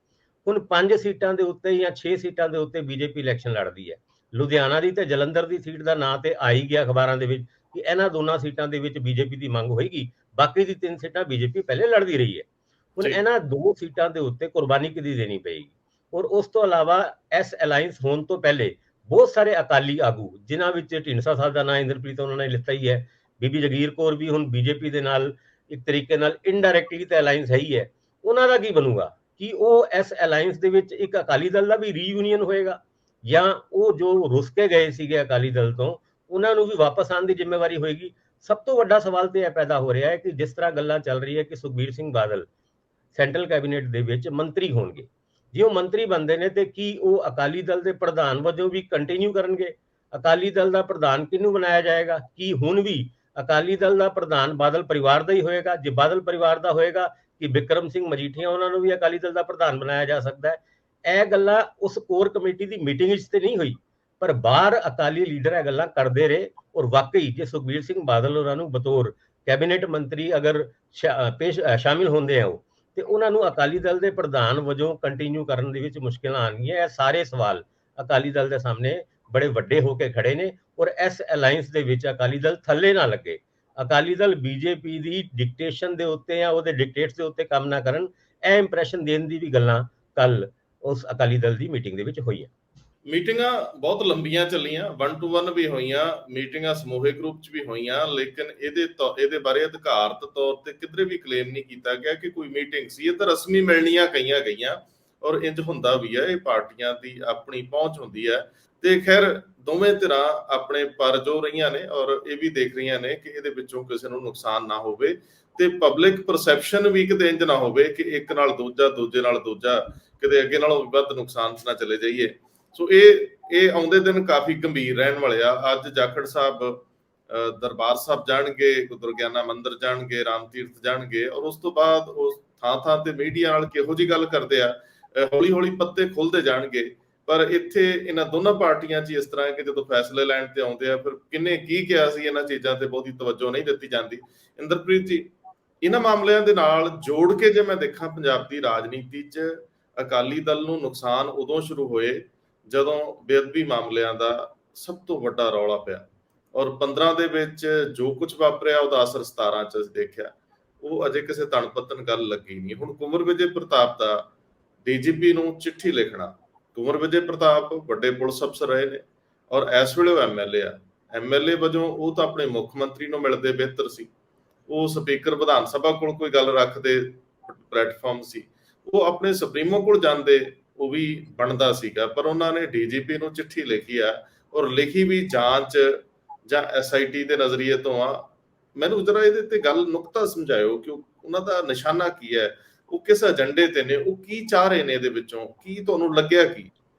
ਹੁਣ 5 ਸੀਟਾਂ ਦੇ ਉੱਤੇ ਜਾਂ 6 ਸੀਟਾਂ ਦੇ ਉੱਤੇ ਬੀਜੇਪੀ ਇਲੈਕਸ਼ਨ ਲੜਦੀ ਹੈ। ਲੁਧਿਆਣਾ ਦੀ ਤੇ ਜਲੰਧਰ ਦੀ ਸੀਟ ਦਾ ਨਾਂ ਤੇ ਆ ਹੀ ਗਿਆ ਅਖਬਾਰਾਂ ਦੇ ਵਿੱਚ ਕਿ ਇਹਨਾਂ ਦੋਨਾਂ ਸੀਟਾਂ ਦੇ ਵਿੱਚ ਬੀਜੇਪੀ ਦੀ ਮੰਗ ਹੋਏਗੀ, ਬਾਕੀ ਦੀ 3 ਸੀਟਾਂ ਬੀਜੇਪੀ ਪਹਿਲੇ ਲੜਦੀ ਰਹੀ ਹੈ। ਹੁਣ ਇਹਨਾਂ 2 ਸੀਟਾਂ ਦੇ ਉੱਤੇ ਕੁਰਬਾਨੀ ਕਿਹਦੀ ਦੇਣੀ ਪਏਗੀ। ਔਰ ਉਸ ਤੋਂ ਇਲਾਵਾ ਇਸ ਅਲਾਈਅੰਸ ਹੋਣ ਤੋਂ ਪਹਿਲੇ ਬਹੁਤ ਸਾਰੇ ਅਕਾਲੀ ਆਗੂ, ਜਿਨ੍ਹਾਂ ਵਿੱਚ ਢੀਂਡਸਾ ਸਾਹਿਬ ਦਾ ਨਾਂ ਇੰਦਰਪ੍ਰੀਤ ਉਹਨਾਂ ਨੇ ਲਿੱਤਾ ਹੀ ਹੈ, ਬੀਬੀ ਜਗੀਰ ਕੌਰ ਵੀ ਹੁਣ ਬੀਜੇਪੀ ਦੇ ਨਾਲ ਇੱਕ ਤਰੀਕੇ ਨਾਲ ਇਨਡਾਇਰੈਕਟਲੀ ਤੇ ਅਲਾਈਅੰਸ ਹੈ ਹੀ ਹੈ, ਉਹਨਾਂ ਦਾ ਕੀ ਬਣੂਗਾ? ਕਿ ਉਹ ਇਸ ਅਲਾਈਅੰਸ ਦੇ ਵਿੱਚ ਇੱਕ ਅਕਾਲੀ ਦਲ ਦਾ ਵੀ ਰੀਯੂਨੀਅਨ ਹੋਏਗਾ, ਜਾਂ ਉਹ ਜੋ ਰੁੱਸ ਕੇ ਗਏ ਸੀਗੇ ਅਕਾਲੀ ਦਲ ਤੋਂ ਉਹਨਾਂ ਨੂੰ ਵੀ ਵਾਪਸ ਆਉਣ ਦੀ ਜ਼ਿੰਮੇਵਾਰੀ ਹੋਏਗੀ। ਸਭ ਤੋਂ ਵੱਡਾ ਸਵਾਲ ਤੇ ਇਹ ਪੈਦਾ ਹੋ ਰਿਹਾ ਹੈ ਕਿ ਜਿਸ ਤਰ੍ਹਾਂ ਗੱਲਾਂ ਚੱਲ ਰਹੀ ਹੈ ਕਿ ਸੁਖਬੀਰ ਸਿੰਘ ਬਾਦਲ ਸੈਂਟਰਲ ਕੈਬਨਿਟ ਦੇ ਵਿੱਚ ਮੰਤਰੀ ਹੋਣਗੇ, ਜੇ ਉਹ ਮੰਤਰੀ ਬਣਦੇ ਨੇ ਤੇ ਕੀ ਉਹ ਅਕਾਲੀ ਦਲ ਦੇ ਪ੍ਰਧਾਨ ਵਜੋਂ ਵੀ ਕੰਟੀਨਿਊ ਕਰਨਗੇ? ਅਕਾਲੀ ਦਲ ਦਾ ਪ੍ਰਧਾਨ ਕਿਹਨੂੰ ਬਣਾਇਆ ਜਾਏਗਾ? ਕੀ ਹੁਣ ਵੀ ਅਕਾਲੀ ਦਲ ਦਾ ਪ੍ਰਧਾਨ ਬਾਦਲ ਪਰਿਵਾਰ ਦਾ ਹੀ ਹੋਏਗਾ? ਜੇ ਬਾਦਲ ਪਰਿਵਾਰ ਦਾ ਹੋਏਗਾ ਕਿ ਬਿਕਰਮ ਸਿੰਘ ਮਜੀਠੀਆ ਉਹਨਾਂ ਨੂੰ ਵੀ ਅਕਾਲੀ ਦਲ ਦਾ ਪ੍ਰਧਾਨ ਬਣਾਇਆ ਜਾ ਸਕਦਾ ਹੈ? ਇਹ ਗੱਲਾਂ ਉਸ ਕੋਰ ਕਮੇਟੀ ਦੀ ਮੀਟਿੰਗ ਵਿੱਚ ਤੇ ਨਹੀਂ ਹੋਈ, ਪਰ ਬਾਹਰ ਅਕਾਲੀ ਲੀਡਰ ਇਹ ਗੱਲਾਂ ਕਰਦੇ ਰਹੇ। ਔਰ ਵਾਕਈ ਜੇ ਸੁਖਬੀਰ ਸਿੰਘ ਬਾਦਲ ਉਹਨਾਂ ਨੂੰ ਬਤੌਰ ਕੈਬਨਿਟ ਮੰਤਰੀ ਅਗਰ ਸ਼ਾਮਿਲ ਹੁੰਦੇ ਆ ਉਹ, ਤੇ ਉਹਨਾਂ ਨੂੰ ਅਕਾਲੀ ਦਲ ਦੇ ਪ੍ਰਧਾਨ ਵਜੋਂ ਕੰਟੀਨਿਊ ਕਰਨ ਦੇ ਵਿੱਚ ਮੁਸ਼ਕਿਲਾਂ ਆਉਣਗੀਆਂ। ਇਹ ਸਾਰੇ ਸਵਾਲ ਅਕਾਲੀ ਦਲ ਦੇ ਸਾਹਮਣੇ ਬੜੇ ਵੱਡੇ ਹੋ ਕੇ ਖੜੇ ਨੇ। ਔਰ ਇਸ ਅਲਾਈਅੰਸ ਦੇ ਵਿੱਚ ਅਕਾਲੀ ਦਲ ਥੱਲੇ ਨਾ ਲੱਗੇ, ਅਕਾਲੀ ਦਲ ਬੀਜੇਪੀ ਦੀ ਡਿਕਟੇਸ਼ਨ ਦੇ ਉੱਤੇ ਜਾਂ ਉਹਦੇ ਡਿਕਟੇਟਸ ਦੇ ਉੱਤੇ ਕੰਮ ਨਾ ਕਰਨ, ਇਹ ਇੰਪ੍ਰੈਸ਼ਨ ਦੇਣ ਦੀ ਵੀ ਗੱਲਾਂ ਕੱਲ ਉਸ ਅਕਾਲੀ ਦਲ ਦੀ ਮੀਟਿੰਗ ਦੇ ਵਿੱਚ ਹੋਈਆਂ। ਮੀਟਿੰਗਾਂ ਬਹੁਤ ਲੰਬੀਆਂ ਚੱਲੀਆਂ, 1 to 1 ਵੀ ਹੋਈਆਂ, ਮੀਟਿੰਗਾਂ ਸਮੂਹਿਕ ਰੂਪ ਚ ਵੀ ਹੋਈਆਂ, ਲੇਕਿਨ ਇਹਦੇ ਬਾਰੇ ਅਧਿਕਾਰਤ ਤੌਰ ਤੇ ਕਿਧਰੇ ਵੀ ਕਲੇਮ ਨਹੀਂ ਕੀਤਾ ਗਿਆ ਕਿ ਕੋਈ ਮੀਟਿੰਗ ਸੀ। ਇਹ ਤਾਂ ਰਸਮੀ ਮਿਲਣੀਆਂ ਕਹੀਆਂ ਗਈਆਂ ਔਰ ਇੰਜ ਹੁੰਦਾ ਵੀ ਹੈ, ਇਹ ਪਾਰਟੀਆਂ ਦੀ ਆਪਣੀ ਪਹੁੰਚ ਹੁੰਦੀ ਹੈ। ਤੇ ਖੈਰ ਦੋਵੇਂ ਧਿਰਾਂ ਆਪਣੇ ਪਰ ਜੋ ਰਹੀਆਂ ਨੇ ਔਰ ਇਹ ਵੀ ਦੇਖ ਰਹੀਆਂ ਨੇ ਕਿ ਇਹਦੇ ਵਿੱਚੋਂ ਕਿਸੇ ਨੂੰ ਨੁਕਸਾਨ ਨਾ ਹੋਵੇ ਤੇ ਪਬਲਿਕ ਪਰਸੈਪਸ਼ਨ ਵੀ ਕਿਤੇ ਇੰਜ ਨਾ ਹੋਵੇ ਕਿ ਇੱਕ ਨਾਲ ਦੂਜਾ, ਦੂਜੇ ਨਾਲ ਦੂਜਾ, ਕਿਤੇ ਅੱਗੇ ਨਾਲੋਂ ਵੱਧ ਨੁਕਸਾਨ ਨਾ ਚਲੇ ਜਾਈਏ। ਸੋ ਇਹ ਆਉਂਦੇ ਦਿਨ ਕਾਫੀ ਗੰਭੀਰ ਰਹਿਣ ਵਾਲੇ ਆ। ਅੱਜ ਜਾਖੜ ਸਾਹਿਬ ਦਰਬਾਰ ਸਾਹਿਬ ਜਾਣਗੇ, ਦੁਰਗਿਆਨਾ ਮੰਦਿਰ ਜਾਣਗੇ, ਰਾਮ ਤੀਰਥ ਜਾਣਗੇ ਔਰ ਉਸ ਤੋਂ ਬਾਅਦ ਉਹ ਥਾਂ ਤੇ ਮੀਡੀਆ ਨਾਲ ਕਿਹੋ ਜਿਹੀ ਗੱਲ ਕਰਦੇ ਆ, ਹੌਲੀ ਹੌਲੀ ਪੱਤੇ ਖੁੱਲਦੇ ਜਾਣਗੇ। ਪਰ ਇੱਥੇ ਇਹਨਾਂ ਦੋਨਾਂ ਪਾਰਟੀਆਂ 'ਚ ਇਸ ਤਰ੍ਹਾਂ ਹੈ ਕਿ ਜਦੋਂ ਫੈਸਲੇ ਲੈਣ ਤੇ ਆਉਂਦੇ ਆ, ਫਿਰ ਕਿੰਨੇ ਕੀ ਕਿਹਾ ਸੀ, ਇਹਨਾਂ ਚੀਜ਼ਾਂ ਤੇ ਬਹੁਤੀ ਤਵੱਜੋ ਨਹੀਂ ਦਿੱਤੀ ਜਾਂਦੀ। ਇੰਦਰਪ੍ਰੀਤ ਜੀ, ਇਹਨਾਂ ਮਾਮਲਿਆਂ ਦੇ ਨਾਲ ਜੋੜ ਕੇ ਜੇ ਮੈਂ ਦੇਖਾਂ, ਪੰਜਾਬ ਦੀ ਰਾਜਨੀਤੀ 'ਚ ਅਕਾਲੀ ਦਲ ਨੂੰ ਨੁਕਸਾਨ ਉਦੋਂ ਸ਼ੁਰੂ ਹੋਏ ਜਦੋਂ ਬੇਅਦਬੀ ਮਾਮਲਿਆਂ ਦਾ ਸਭ ਤੋਂ ਵੱਡਾ ਰੌਲਾ ਪਿਆ ਔਰ 15 ਦੇ ਵਿੱਚ ਜੋ ਕੁਝ ਵਾਪਰਿਆ ਉਹਦਾ ਅਸਰ 17 ਚ ਦੇਖਿਆ। ਉਹ ਅਜੇ ਕਿਸੇ ਤਣ ਪੱਤਨ ਗੱਲ ਲੱਗੀ ਨਹੀਂ। ਹੁਣ ਕੁੰਵਰ ਵਿਜੇ ਪ੍ਰਤਾਪ ਦਾ ਡੀਜੀਪੀ ਨੂੰ ਚਿੱਠੀ ਲਿਖਣਾ, ਕੁੰਵਰ ਵਿਜੇ ਪ੍ਰਤਾਪ ਵੱਡੇ ਪੁਲਿਸ ਅਫਸਰ ਰਹੇ ਨੇ ਔਰ ਇਸ ਵੇਲੇ ਉਹ ਐਮਐਲਏ ਵਜੋਂ ਉਹ ਤਾਂ ਆਪਣੇ ਮੁੱਖ ਮੰਤਰੀ ਨੂੰ ਮਿਲਦੇ ਬਿਹਤਰ ਸੀ। ਉਹ ਸਪੀਕਰ ਵਿਧਾਨ ਸਭਾ ਕੋਲ ਕੋਈ ਗੱਲ ਰੱਖਦੇ ਪਲੇਟਫਾਰਮ ਸੀ, ਉਹ ਆਪਣੇ ਸੁਪਰੀਮੋ ਕੋਲ ਜਾਂਦੇ, ਉਹ ਵੀ ਬਣਦਾ ਸੀਗਾ। ਪਰ ਉਹਨਾਂ ਨੇ ਡੀਜੀਪੀ ਨੂੰ ਚਿੱਠੀ ਲਿਖੀ ਆ ਔਰ ਲਿਖੀ ਵੀ ਜਾਂਚ ਜਾਂ ਐਸਆਈਟੀ ਦੇ ਨਜ਼ਰੀਏ ਤੋਂ ਆ। ਮੈਨੂੰ ਜਰਾ ਇਹਦੇ ਤੇ ਗੱਲ ਨੁਕਤਾ ਸਮਝਾਇਓ ਕਿ ਉਹਨਾਂ ਦਾ ਨਿਸ਼ਾਨਾ ਕੀ ਹੈ, ਉਹ ਕਿਸ ਏਜੰਡੇ ਤੇ ਨੇ, ਉਹ ਕੀ ਚਾਹ ਰਹੇ ਨੇ, ਇਹਦੇ ਵਿੱਚੋਂ ਕੀ ਤੁਹਾਨੂੰ ਲੱਗਿਆ? ਕੀ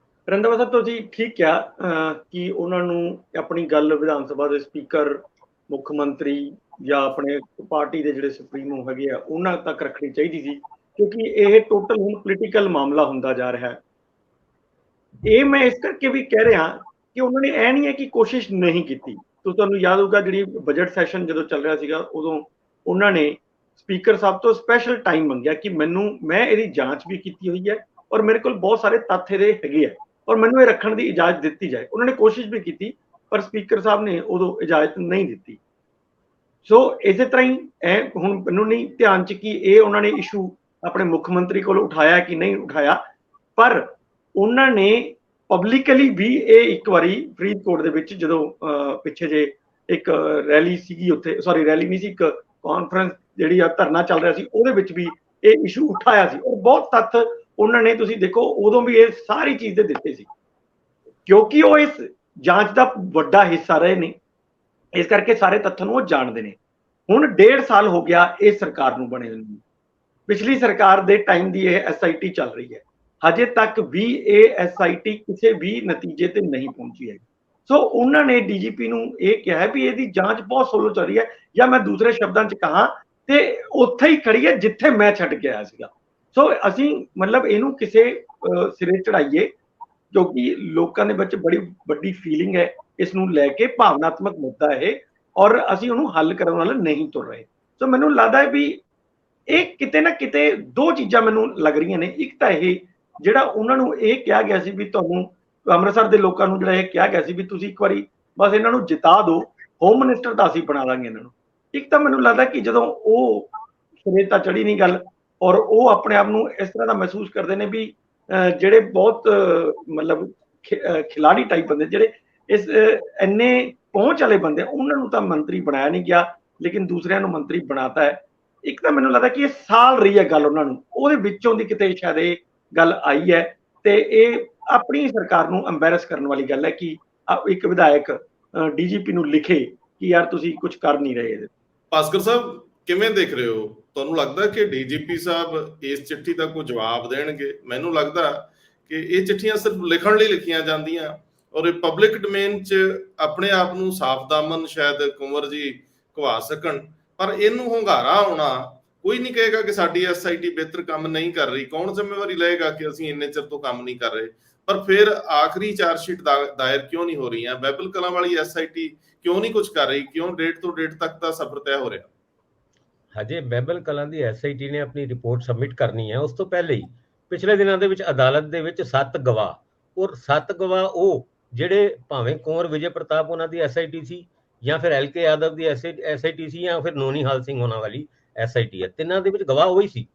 ਰੰਧਾਵਾ ਸਾਹਿਬ ਤੁਸੀਂ ਠੀਕ ਕਿਹਾ ਕਿ ਉਹਨਾਂ ਨੂੰ ਆਪਣੀ ਗੱਲ ਵਿਧਾਨ ਸਭਾ ਦੇ ਸਪੀਕਰ, ਮੁੱਖ ਮੰਤਰੀ ਜਾਂ ਆਪਣੇ ਪਾਰਟੀ ਦੇ ਜਿਹੜੇ ਸੁਪਰੀਮੋ ਹੈਗੇ ਆ ਉਹਨਾਂ ਤੱਕ ਰੱਖਣੀ ਚਾਹੀਦੀ ਸੀ, ਕਿਉਂਕਿ ਇਹ ਟੋਟਲ ਹੁਣ ਪੋਲੀਟੀਕਲ ਮਾਮਲਾ ਹੁੰਦਾ ਜਾ ਰਿਹਾ ਹੈ। ਇਹ ਮੈਂ ਇਸ ਕਰਕੇ ਵੀ ਕਹਿ ਰਿਹਾ ਕਿ ਉਹਨਾਂ ਨੇ ਇਹ ਨਹੀਂ ਹੈ ਕਿ ਕੋਸ਼ਿਸ਼ ਨਹੀਂ ਕੀਤੀ। ਤੁਹਾਨੂੰ ਯਾਦ ਹੋਊਗਾ ਜਿਹੜੀ ਬਜਟ ਸੈਸ਼ਨ ਜਦੋਂ ਚੱਲ ਰਿਹਾ ਸੀਗਾ, ਉਦੋਂ ਉਹਨਾਂ ਨੇ ਸਪੀਕਰ ਸਾਹਿਬ ਤੋਂ ਸਪੈਸ਼ਲ ਟਾਈਮ ਮੰਗਿਆ ਕਿ ਮੈਂ ਇਹਦੀ ਜਾਂਚ ਵੀ ਕੀਤੀ ਹੋਈ ਹੈ ਔਰ ਮੇਰੇ ਕੋਲ ਬਹੁਤ ਸਾਰੇ ਤੱਥ ਇਹਦੇ ਹੈਗੇ ਆ ਔਰ ਮੈਨੂੰ ਇਹ ਰੱਖਣ ਦੀ ਇਜਾਜ਼ਤ ਦਿੱਤੀ ਜਾਏ। ਉਹਨਾਂ ਨੇ ਕੋਸ਼ਿਸ਼ ਵੀ ਕੀਤੀ ਪਰ ਸਪੀਕਰ ਸਾਹਿਬ ਨੇ ਉਦੋਂ ਇਜਾਜ਼ਤ ਨਹੀਂ ਦਿੱਤੀ। ਸੋ ਇਸੇ ਤਰ੍ਹਾਂ ਹੀ ਇਹ ਹੁਣ ਮੈਨੂੰ ਨਹੀਂ ਧਿਆਨ 'ਚ ਕਿ ਇਹ ਉਹਨਾਂ ਨੇ ਇਸ਼ੂ ਆਪਣੇ ਮੁੱਖ ਮੰਤਰੀ ਕੋਲ ਉਠਾਇਆ ਕਿ ਨਹੀਂ ਉਠਾਇਆ, ਪਰ ਉਹਨਾਂ ਨੇ ਪਬਲਿਕਲੀ ਵੀ ਇਹ ਇੱਕ ਵਾਰੀ ਫਰੀਦਕੋਟ ਦੇ ਵਿੱਚ ਜਦੋਂ ਪਿੱਛੇ ਜੇ ਇੱਕ ਰੈਲੀ ਸੀਗੀ, ਉੱਥੇ ਸੌਰੀ ਰੈਲੀ ਨਹੀਂ ਸੀ, ਇੱਕ ਕਾਨਫਰੰਸ ਜਿਹੜੀ ਆ ਧਰਨਾ ਚੱਲ ਰਿਹਾ ਸੀ, ਉਹਦੇ ਵਿੱਚ ਵੀ ਇਹ ਇਸ਼ੂ ਉਠਾਇਆ ਸੀ ਔਰ ਬਹੁਤ ਤੱਥ ਉਹਨਾਂ ਨੇ, ਤੁਸੀਂ ਦੇਖੋ ਉਦੋਂ ਵੀ ਇਹ ਸਾਰੀ ਚੀਜ਼ ਦੇ ਦਿੱਤੇ ਸੀ, ਕਿਉਂਕਿ ਉਹ ਇਸ ਜਾਂਚ ਦਾ ਵੱਡਾ ਹਿੱਸਾ ਰਹੇ ਨੇ, ਇਸ ਕਰਕੇ ਸਾਰੇ ਤੱਥਾਂ ਨੂੰ ਉਹ ਜਾਣਦੇ ਨੇ। ਹੁਣ 1.5 ਸਾਲ ਹੋ ਗਿਆ ਇਹ ਸਰਕਾਰ ਨੂੰ ਬਣੇ ਨੂੰ, ਪਿਛਲੀ ਸਰਕਾਰ ਦੇ ਟਾਈਮ ਦੀ ਇਹ ਐਸਆਈਟੀ ਚੱਲ ਰਹੀ ਹੈ, ਹਜੇ ਤੱਕ ਵੀ ਇਹ ਐਸਆਈਟੀ ਕਿਸੇ ਵੀ ਨਤੀਜੇ ਤੇ ਨਹੀਂ ਪਹੁੰਚੀ ਹੈ। ਸੋ ਉਹਨਾਂ ਨੇ ਡੀਜੀਪੀ ਨੂੰ ਇਹ ਕਿਹਾ ਵੀ ਇਹਦੀ ਜਾਂਚ ਬਹੁਤ ਸੋਲੋ ਚੱਲ ਰਹੀ ਹੈ, ਜਾਂ ਮੈਂ ਦੂਸਰੇ ਸ਼ਬਦਾਂ 'ਚ ਕਹਾਂ ਤੇ ਉੱਥੇ ਹੀ ਖੜੀ ਹੈ ਜਿੱਥੇ ਮੈਂ ਛੱਡ ਕੇ ਆਇਆ ਸੀਗਾ। ਸੋ ਅਸੀਂ ਮਤਲਬ ਇਹਨੂੰ ਕਿਸੇ ਸਿਰੇ ਚੜਾਈਏ, ਕਿਉਂਕਿ ਲੋਕਾਂ ਦੇ ਵਿੱਚ ਬੜੀ ਵੱਡੀ ਫੀਲਿੰਗ ਹੈ ਇਸ ਨੂੰ ਲੈ ਕੇ, ਭਾਵਨਾਤਮਕ ਮੁੱਦਾ ਇਹ, ਔਰ ਅਸੀਂ ਉਹਨੂੰ ਹੱਲ ਕਰਨ ਵਾਲਾ ਨਹੀਂ ਤੁਰ ਰਹੇ। ਸੋ ਮੈਨੂੰ ਲੱਗਦਾ ਹੈ ਵੀ ਇਹ ਕਿਤੇ ਨਾ ਕਿਤੇ ਦੋ ਚੀਜ਼ਾਂ ਮੈਨੂੰ ਲੱਗ ਰਹੀਆਂ ਨੇ। ਇੱਕ ਤਾਂ ਇਹ ਜਿਹੜਾ ਉਹਨਾਂ ਨੂੰ ਇਹ ਕਿਹਾ ਗਿਆ ਸੀ ਵੀ ਤੁਹਾਨੂੰ ਅੰਮ੍ਰਿਤਸਰ ਦੇ ਲੋਕਾਂ ਨੂੰ ਜਿਹੜਾ ਇਹ ਕਿਹਾ ਗਿਆ ਸੀ ਵੀ ਤੁਸੀਂ ਇੱਕ ਵਾਰੀ ਬਸ ਇਹਨਾਂ ਨੂੰ ਜਿਤਾ ਦਿਓ, ਹੋਮ ਮਿਨਿਸਟਰ ਤਾਂ ਅਸੀਂ ਬਣਾ ਦਾਂਗੇ ਇਹਨਾਂ ਨੂੰ। ਇੱਕ ਤਾਂ ਮੈਨੂੰ ਲੱਗਦਾ ਕਿ ਜਦੋਂ ਉਹ ਸਿਰੇ ਤਾਂ ਚੜੀ ਨਹੀਂ ਗੱਲ, ਔਰ ਉਹ ਆਪਣੇ ਆਪ ਨੂੰ ਇਸ ਤਰ੍ਹਾਂ ਦਾ ਮਹਿਸੂਸ ਕਰਦੇ ਨੇ ਵੀ ਜਿਹੜੇ ਬਹੁਤ ਮਤਲਬ ਖਿਲਾੜੀ ਟਾਈਪ ਬੰਦੇ, ਜਿਹੜੇ ਇਸ ਇੰਨੇ ਪਹੁੰਚ ਵਾਲੇ ਬੰਦੇ, ਉਹਨਾਂ ਨੂੰ ਤਾਂ ਮੰਤਰੀ ਬਣਾਇਆ ਨਹੀਂ ਗਿਆ, ਲੇਕਿਨ ਦੂਸਰਿਆਂ ਨੂੰ ਮੰਤਰੀ ਬਣਾਤਾ ਹੈ। ਇੱਕ ਤਾਂ ਮੈਨੂੰ ਲੱਗਦਾ ਕਿ ਇਹ ਸਾਲ ਰਹੀ ਹੈ ਗੱਲ ਉਹਨਾਂ ਨੂੰ, ਉਹਦੇ ਵਿੱਚੋਂ ਦੀ ਕਿਤੇ ਸ਼ਾਇਦ ਇਹ ਗੱਲ ਆਈ ਹੈ, ਤੇ ਇਹ ਆਪਣੀ ਸਰਕਾਰ ਨੂੰ ਐਮਬੈਰਸ ਕਰਨ ਵਾਲੀ ਗੱਲ ਹੈ ਕਿ ਇੱਕ ਵਿਧਾਇਕ ਡੀਜੀਪੀ ਨੂੰ ਲਿਖੇ ਕਿ ਯਾਰ ਤੁਸੀਂ ਕੁਝ ਕਰ ਨਹੀਂ ਰਹੇ ਇਹਦੇ। ਭਾਸਕਰ ਸਾਹਿਬ ਕਿਵੇਂ ਦੇਖ ਰਹੇ ਹੋ? ਤੁਹਾਨੂੰ ਲੱਗਦਾ ਕਿ ਡੀਜੀਪੀ ਸਾਹਿਬ ਇਸ ਚਿੱਠੀ ਦਾ ਕੋਈ ਜਵਾਬ ਦੇਣਗੇ? ਮੈਨੂੰ ਲੱਗਦਾ ਕਿ ਇਹ ਚਿੱਠੀਆਂ ਸਿਰਫ ਲਿਖਣ ਲਈ ਲਿਖੀਆਂ ਜਾਂਦੀਆਂ, ਔਰ ਇਹ ਪਬਲਿਕ ਡੋਮੇਨ 'ਚ ਆਪਣੇ ਆਪ ਨੂੰ ਸਾਫ਼ ਦਾਮਨ ਸ਼ਾਇਦ ਕੁੰਵਰ ਜੀ ਘਵਾ ਸਕਣ, ਪਰ ਇਹਨੂੰ ਹੁੰਗਾਰਾ ਆਉਣਾ, ਕੋਈ ਨਹੀਂ ਕਹੇਗਾ ਕਿ ਸਾਡੀ ਐਸਆਈਟੀ ਬਿਹਤਰ ਕੰਮ ਨਹੀਂ ਕਰ ਰਹੀ। ਕੌਣ ਜ਼ਿੰਮੇਵਾਰੀ ਲਏਗਾ ਕਿ ਅਸੀਂ ਇੰਨੇ ਚਿਰ ਤੋਂ ਕੰਮ ਨਹੀਂ ਕਰ ਰਹੇ? ਪਰ ਫਿਰ ਆਖਰੀ ਚਾਰਜਸ਼ੀਟ ਦਾਇਰ ਕਿਉਂ ਨਹੀਂ ਹੋ ਰਹੀਆਂ? ਬਹਿਬਲ ਕਲਾਂ ਵਾਲੀ ਐਸਆਈਟੀ ਕਿਉਂ ਨਹੀਂ ਕੁਝ ਕਰ ਰਹੀ? ਕਿਉਂ ਡੇਟ ਤੋਂ ਡੇਟ ਤੱਕ ਦਾ ਸਫ਼ਰ ਤੈਅ ਹੋ ਰਿਹਾ? ਹਜੇ ਬਹਿਬਲ ਕਲਾਂ ਦੀ ਐਸਆਈਟੀ ਨੇ ਆਪਣੀ ਰਿਪੋਰਟ ਸਬਮਿਟ ਕਰਨੀ ਹੈ। ਉਸ ਤੋਂ ਪਹਿਲੇ ਹੀ ਪਿਛਲੇ ਦਿਨਾਂ ਦੇ ਵਿੱਚ ਅਦਾਲਤ ਦੇ ਵਿੱਚ 7 ਗਵਾਹ, ਔਰ 7 ਗਵਾਹ ਉਹ ਜਿਹੜੇ ਭਾਵੇਂ ਕੁੰਵਰ ਵਿਜੇ ਪ੍ਰਤਾਪ ਉਹਨਾਂ ਦੀ ਐਸਆਈਟੀ ਸੀ, ਜਾਂ ਫਿਰ ਐਲਕੇ ਯਾਦਵ ਦੀ ਐਸਆਈਟੀ ਸੀ, ਜਾਂ ਫਿਰ ਨੋਨੀਹਾਲ ਸਿੰਘ ਉਹਨਾਂ ਵਾਲੀ ਐਸਆਈਟੀ ਹੈ, ਤਿੰਨਾਂ ਦੇ ਵਿੱਚ ਗਵਾਹ ਉਹੀ ਸੀ।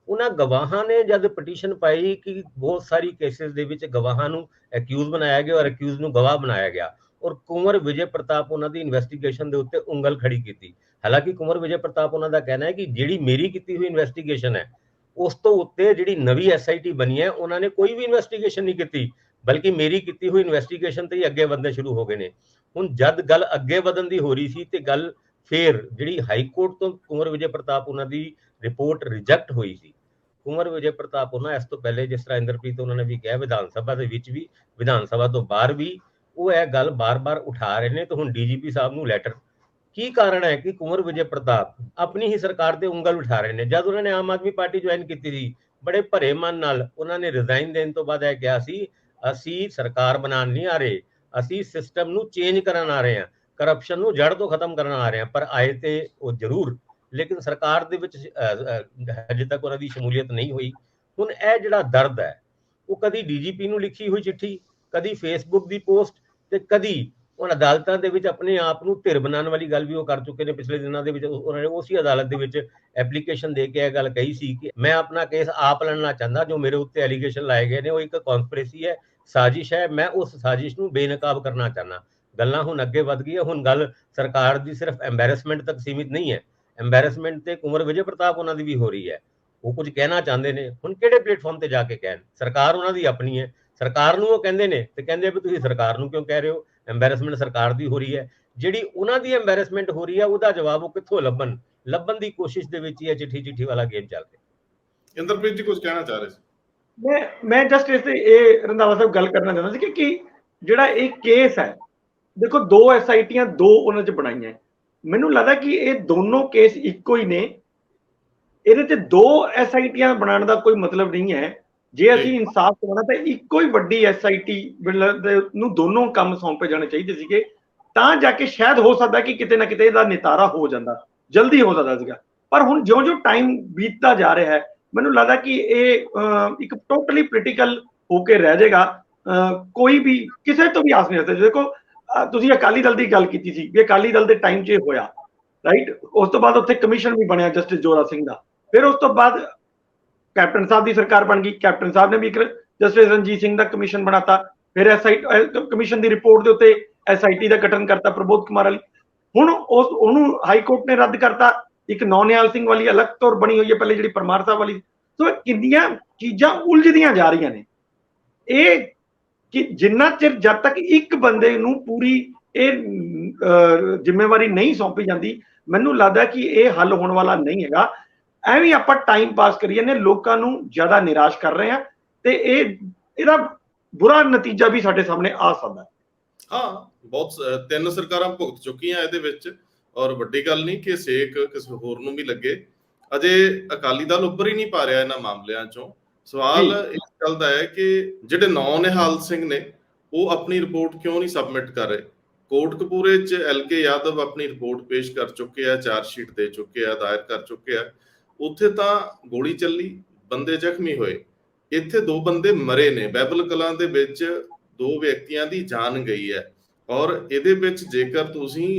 ਉਹਨਾਂ ਗਵਾਹਾਂ ਨੇ ਜਦ ਪਟੀਸ਼ਨ ਪਾਈ ਕਿ ਬਹੁਤ ਸਾਰੀ ਕੇਸਿਸ ਦੇ ਵਿੱਚ ਗਵਾਹਾਂ ਨੂੰ ਐਕਿਊਜ਼ ਬਣਾਇਆ ਗਿਆ ਔਰ ਐਕਿਊਜ਼ ਨੂੰ ਗਵਾਹ ਬਣਾਇਆ ਗਿਆ, ਔਰ ਕੁੰਵਰ ਵਿਜੇ ਪ੍ਰਤਾਪ ਉਹਨਾਂ ਦੀ ਇਨਵੈਸਟੀਗੇਸ਼ਨ ਦੇ ਉੱਤੇ ਉਂਗਲ ਖੜੀ ਕੀਤੀ। ਹਾਲਾਂਕਿ ਕੁੰਵਰ ਵਿਜੇ ਪ੍ਰਤਾਪ ਉਹਨਾਂ ਦਾ ਕਹਿਣਾ ਹੈ ਕਿ ਜਿਹੜੀ ਮੇਰੀ ਕੀਤੀ ਹੋਈ ਇਨਵੈਸਟੀਗੇਸ਼ਨ ਹੈ, ਉਸ ਤੋਂ ਉੱਤੇ ਜਿਹੜੀ ਨਵੀਂ ਐਸਆਈਟੀ ਬਣੀ ਹੈ ਉਹਨਾਂ ਨੇ ਕੋਈ ਵੀ ਇਨਵੈਸਟੀਗੇਸ਼ਨ ਨਹੀਂ ਕੀਤੀ, ਬਲਕਿ ਮੇਰੀ ਕੀਤੀ ਹੋਈ ਇਨਵੈਸਟੀਗੇਸ਼ਨ ਤੇ ਹੀ ਅੱਗੇ ਵਧਣੇ ਸ਼ੁਰੂ ਹੋ ਗਏ ਨੇ। ਹੁਣ ਜਦ ਗੱਲ ਅੱਗੇ ਵਧਣ ਦੀ ਹੋ ਰਹੀ ਸੀ ਤੇ ਗੱਲ ਫੇਰ ਜਿਹੜੀ ਹਾਈ ਕੋਰਟ ਤੋਂ ਕੁੰਵਰ ਵਿਜੇ ਪ੍ਰਤਾਪ ਉਹਨਾਂ ਦੀ ਰਿਪੋਰਟ ਰਿਜੈਕਟ ਹੋਈ ਸੀ। ਕੁੰਵਰ ਵਿਜੇ ਪ੍ਰਤਾਪ ਉਹਨਾਂ ਇਸ ਤੋਂ ਪਹਿਲੇ, ਜਿਸ ਤਰ੍ਹਾਂ ਇੰਦਰਪ੍ਰੀਤ ਉਹਨਾਂ ਨੇ ਵੀ ਕਿਹਾ, ਵਿਧਾਨ ਸਭਾ ਦੇ ਵਿੱਚ ਵੀ, ਵਿਧਾਨ ਸਭਾ ਤੋਂ ਬਾਹਰ ਵੀ ਉਹ ਇਹ ਗੱਲ ਬਾਰ-ਬਾਰ ਉਠਾ ਰਹੇ ਨੇ। ਤੇ ਹੁਣ ਡੀਜੀਪੀ ਸਾਹਿਬ ਨੂੰ ਲੈਟਰ, ਕੀ ਕਾਰਨ ਹੈ ਕਿ ਕੁੰਵਰ ਵਿਜੇ ਪ੍ਰਤਾਪ ਆਪਣੀ ਹੀ ਸਰਕਾਰ ਤੇ ਉਂਗਲ ਉਠਾ ਰਹੇ ਨੇ? ਜਦ ਉਹਨਾਂ ਨੇ ਆਮ ਆਦਮੀ ਪਾਰਟੀ ਜੁਆਇਨ ਕੀਤੀ ਸੀ, ਬੜੇ ਭਰੇ ਮਨ ਨਾਲ ਉਹਨਾਂ ਨੇ ਰਿਜ਼ਾਈਨ ਦੇਣ ਤੋਂ ਬਾਅਦ ਇਹ ਕਿਹਾ ਸੀ ਅਸੀਂ ਸਰਕਾਰ ਬਣਾਉਣ ਨਹੀਂ ਆ ਰਹੇ, ਅਸੀਂ ਸਿਸਟਮ ਨੂੰ ਚੇਂਜ ਕਰਨ ਆ ਰਹੇ ਹਾਂ, ਕਰਪਸ਼ਨ ਨੂੰ ਜੜ ਤੋਂ ਖਤਮ ਕਰਨ ਆ ਰਹੇ ਹਾਂ। ਪਰ ਆਏ ਤੇ ਉਹ ਜ਼ਰੂਰ, ਲੇਕਿਨ ਸਰਕਾਰ ਦੇ ਵਿੱਚ ਹਜੇ ਤੱਕ ਉਹਨਾਂ ਦੀ ਸ਼ਮੂਲੀਅਤ ਨਹੀਂ ਹੋਈ। ਹੁਣ ਇਹ ਜਿਹੜਾ ਦਰਦ ਹੈ, ਉਹ ਕਦੀ ਡੀਜੀਪੀ ਨੂੰ ਲਿਖੀ ਹੋਈ ਚਿੱਠੀ, ਕਦੀ ਫੇਸਬੁੱਕ ਦੀ ਪੋਸਟ, ਤੇ ਕਦੀ ਹੁਣ ਅਦਾਲਤਾਂ ਦੇ ਵਿੱਚ ਆਪਣੇ ਆਪ ਨੂੰ ਧਿਰ ਬਣਾਉਣ ਵਾਲੀ ਗੱਲ ਵੀ ਉਹ ਕਰ ਚੁੱਕੇ ਨੇ। ਪਿਛਲੇ ਦਿਨਾਂ ਦੇ ਵਿੱਚ ਉਹਨਾਂ ਨੇ ਉਸੇ ਅਦਾਲਤ ਦੇ ਵਿੱਚ ਐਪਲੀਕੇਸ਼ਨ ਦੇ ਕੇ ਇਹ ਗੱਲ ਕਹੀ ਸੀ ਕਿ ਮੈਂ ਆਪਣਾ ਕੇਸ ਆਪ ਲੜਨਾ ਚਾਹੁੰਦਾ, ਜੋ ਮੇਰੇ ਉੱਤੇ ਐਲੀਗੇਸ਼ਨ ਲਾਏ ਗਏ ਨੇ ਉਹ ਇੱਕ ਕਨਸਪੀਰੇਸੀ ਹੈ, ਸਾਜ਼ਿਸ਼ ਹੈ, ਮੈਂ ਉਸ ਸਾਜ਼ਿਸ਼ ਨੂੰ ਬੇਨਕਾਬ ਕਰਨਾ ਚਾਹੁੰਦਾ। ਗੱਲਾਂ ਹੁਣ ਅੱਗੇ ਵੱਧ ਗਈਆਂ। ਹੁਣ ਗੱਲ ਸਰਕਾਰ ਦੀ ਸਿਰਫ ਐਮਬੈਰਸਮੈਂਟ ਤੱਕ ਸੀਮਿਤ ਨਹੀਂ ਹੈ, ਐਮਬੈਰਸਮੈਂਟ ਤੇ ਕੁੰਵਰ ਵਿਜੇ ਪ੍ਰਤਾਪ ਉਹਨਾਂ ਦੀ ਵੀ ਹੋ ਰਹੀ ਹੈ। ਉਹ ਕੁਝ ਕਹਿਣਾ ਚਾਹੁੰਦੇ ਨੇ, ਹੁਣ ਕਿਹੜੇ ਪਲੇਟਫਾਰਮ ਤੇ ਜਾ ਕੇ ਕਹਿਣ? ਸਰਕਾਰ ਉਹਨਾਂ ਦੀ ਆਪਣੀ ਹੈ, ਸਰਕਾਰ ਨੂੰ ਉਹ ਕਹਿੰਦੇ ਨੇ ਤੇ ਕਹਿੰਦੇ ਵੀ ਤੁਸੀਂ ਸਰਕਾਰ ਨੂੰ ਕਿਉਂ ਕਹਿ ਰਹੇ ਹੋ? ਐਮਬੈਰਸਮੈਂਟ ਸਰਕਾਰ ਦੀ ਹੋ ਰਹੀ ਹੈ। ਜਿਹੜੀ ਉਹਨਾਂ ਦੀ ਐਮਬੈਰਸਮੈਂਟ ਹੋ ਰਹੀ ਹੈ ਉਹਦਾ ਜਵਾਬ ਉਹ ਕਿੱਥੋਂ ਲੱਭਣ ਦੀ ਕੋਸ਼ਿਸ਼ ਦੇ ਵਿੱਚ ਹੀ ਇਹ ਚਿੱਠੀ ਵਾਲਾ ਗੇਮ ਚੱਲ ਰਿਹਾ। ਇੰਦਰਪ੍ਰੀਤ ਜੀ ਕੁਝ ਕਹਿਣਾ ਚਾਹ ਰਹੇ ਸੀ? ਮੈਂ ਜਸਟ ਇਸ ਤੇ ਇਹ ਰੰਧਾਵਾ ਸਾਹਿਬ ਗੱਲ ਕਰਨਾ ਚਾਹੁੰਦਾ ਸੀ ਕਿ ਜਿਹੜਾ ਇਹ ਕੇਸ ਹੈ, ਦੇਖੋ 2 ਐਸਆਈਟੀਆਂ 2 ਉਹਨਾਂ 'ਚ ਬਣਾਈਆਂ, ਮੈਨੂੰ ਲੱਗਦਾ ਕਿ ਇਹ ਦੋਨੋਂ ਕੇਸ ਇੱਕੋ ਹੀ ਨੇ। ਇਹਦੇ 'ਚ 2 ਐਸਆਈਟੀਆਂ ਬਣਾਉਣ ਦਾ ਕੋਈ ਮਤਲਬ ਨਹੀਂ ਹੈ। ਜੇ ਅਸੀਂ ਇਨਸਾਫ ਕਰਾਉਣਾ ਤਾਂ ਇੱਕੋ ਹੀ ਵੱਡੀ ਐਸਆਈਟੀ ਨੂੰ ਦੋਨੋਂ ਕੰਮ ਸੌਂਪੇ ਜਾਣੇ ਚਾਹੀਦੇ ਸੀਗੇ, ਤਾਂ ਜਾ ਕੇ ਸ਼ਾਇਦ ਹੋ ਸਕਦਾ ਕਿ ਕਿਤੇ ਨਾ ਕਿਤੇ ਇਹਦਾ ਨਿਤਾਰਾ ਹੋ ਜਾਂਦਾ, ਜਲਦੀ ਹੋ ਸਕਦਾ ਸੀਗਾ। ਪਰ ਹੁਣ ਜਿਉਂ-ਜਿਉਂ ਟਾਈਮ ਬੀਤਦਾ ਜਾ ਰਿਹਾ ਹੈ, ਮੈਨੂੰ ਲੱਗਦਾ ਕਿ ਇਹ ਇੱਕ ਟੋਟਲੀ ਪੋਲੀਟੀਕਲ ਹੋ ਕੇ ਰਹਿ ਜਾਏਗਾ। ਕੋਈ ਵੀ ਕਿਸੇ ਤੋਂ ਵੀ ਆਸ ਨਹੀਂ ਰੱਖਦਾ। ਦੇਖੋ ਤੁਸੀਂ ਅਕਾਲੀ ਦਲ ਦੀ ਗੱਲ ਕੀਤੀ ਸੀ ਵੀ ਅਕਾਲੀ ਦਲ ਦੇ ਟਾਈਮ 'ਚ ਇਹ ਹੋਇਆ, ਰਾਈਟ। ਉਸ ਤੋਂ ਬਾਅਦ ਉੱਥੇ ਕਮਿਸ਼ਨ ਵੀ ਬਣਿਆ ਜਸਟਿਸ ਜੋਰਾ ਸਿੰਘ ਦਾ। ਫਿਰ ਉਸ ਤੋਂ ਬਾਅਦ ਕੈਪਟਨ ਸਾਹਿਬ ਦੀ ਸਰਕਾਰ ਬਣ ਗਈ, ਕੈਪਟਨ ਸਾਹਿਬ ਨੇ ਵੀ ਇੱਕ ਜਸਟਿਸ ਰਣਜੀਤ ਸਿੰਘ ਦਾ ਕਮਿਸ਼ਨ ਬਣਾਤਾ। ਫਿਰ ਕਮਿਸ਼ਨ ਦੀ ਰਿਪੋਰਟ ਦੇ ਉੱਤੇ ਐਸਆਈਟੀ ਦਾ ਗਠਨ ਕਰਤਾ ਪ੍ਰਬੋਧ ਕੁਮਾਰ ਵਾਲੀ। ਹੁਣ ਉਹਨੂੰ ਹਾਈ ਕੋਰਟ ਨੇ ਰੱਦ ਕਰਤਾ। ਇੱਕ ਨੌਨਿਆਲ ਸਿੰਘ ਵਾਲੀ ਅਲੱਗ ਤੌਰ ਬਣੀ ਹੋਈ ਹੈ, ਪਹਿਲੇ ਜਿਹੜੀ ਪਰਮਾਰ ਸਾਹਿਬ ਵਾਲੀ। ਸੋ ਕਿੰਨੀਆਂ ਚੀਜ਼ਾਂ ਉਲਝਦੀਆਂ ਜਾ ਰਹੀਆਂ ਨੇ। ਇਹ ਕਿ ਜਿੰਨਾ ਚਿਰ ਜਦ ਤੱਕ ਇੱਕ ਬੰਦੇ ਨੂੰ ਪੂਰੀ ਇਹ ਜ਼ਿੰਮੇਵਾਰੀ ਨਹੀਂ ਸੌਂਪੀ ਜਾਂਦੀ, ਮੈਨੂੰ ਲੱਗਦਾ ਕਿ ਇਹ ਹੱਲ ਹੋਣ ਵਾਲਾ ਨਹੀਂ ਹੈਗਾ। ਐਵੇਂ ਆਪਾਂ ਟਾਈਮ ਪਾਸ ਕਰੀ ਜਾਂਦੇ, ਲੋਕਾਂ ਨੂੰ ਜ਼ਿਆਦਾ ਨਿਰਾਸ਼ ਕਰ ਰਹੇ ਹਾਂ, ਤੇ ਇਹਦਾ ਬੁਰਾ ਨਤੀਜਾ ਵੀ ਸਾਡੇ ਸਾਹਮਣੇ ਆ ਸਕਦਾ ਹੈ। ਹਾਂ, ਬਹੁਤ 3 ਸਰਕਾਰਾਂ ਭੁਗਤ ਚੁੱਕੀਆਂ ਇਹਦੇ ਵਿੱਚ, ਔਰ ਵੱਡੀ ਗੱਲ ਨਹੀਂ ਕਿ ਸੇਕ ਕਿਸੇ ਹੋਰ ਨੂੰ ਵੀ ਲੱਗੇ। ਅਜੇ ਅਕਾਲੀ ਦਲ ਉੱਪਰ ਹੀ ਨਹੀਂ ਪਾ ਰਿਹਾ ਇਹਨਾਂ ਮਾਮਲਿਆਂ ਚੋਂ। ਸਵਾਲ ਜੀ ਇਸ ਗੱਲ ਦਾ ਹੈ ਕਿ ਜਿਹੜੇ 9 ਨਿਹਾਲ ਸਿੰਘ ਨੇ ਉਹ ਆਪਣੀ ਰਿਪੋਰਟ ਕਿਉਂ ਨਹੀਂ ਸਬਮਿਟ ਕਰ ਰਹੇ। ਕੋਟਕਪੂਰੇ 'ਚ LK ਯਾਦਵ ਆਪਣੀ ਰਿਪੋਰਟ ਪੇਸ਼ ਕਰ ਚੁੱਕੇ ਆ, ਚਾਰਜ ਸ਼ੀਟ ਦੇ ਚੁੱਕੇ ਆ, ਦਾਇਰ ਕਰ ਚੁੱਕੇ ਆ। ਉੱਥੇ ਤਾਂ ਗੋਲੀ ਚੱਲੀ, ਬੰਦੇ ਜ਼ਖਮੀ ਹੋਏ। ਇੱਥੇ 2 ਬੰਦੇ ਮਰੇ ਨੇ। ਬਹਿਬਲ ਕਲਾਂ ਦੇ ਵਿੱਚ 2 ਵਿਅਕਤੀਆਂ ਦੀ ਜਾਨ ਗਈ ਹੈ, ਔਰ ਇਹਦੇ ਵਿੱਚ ਜੇਕਰ ਤੁਸੀਂ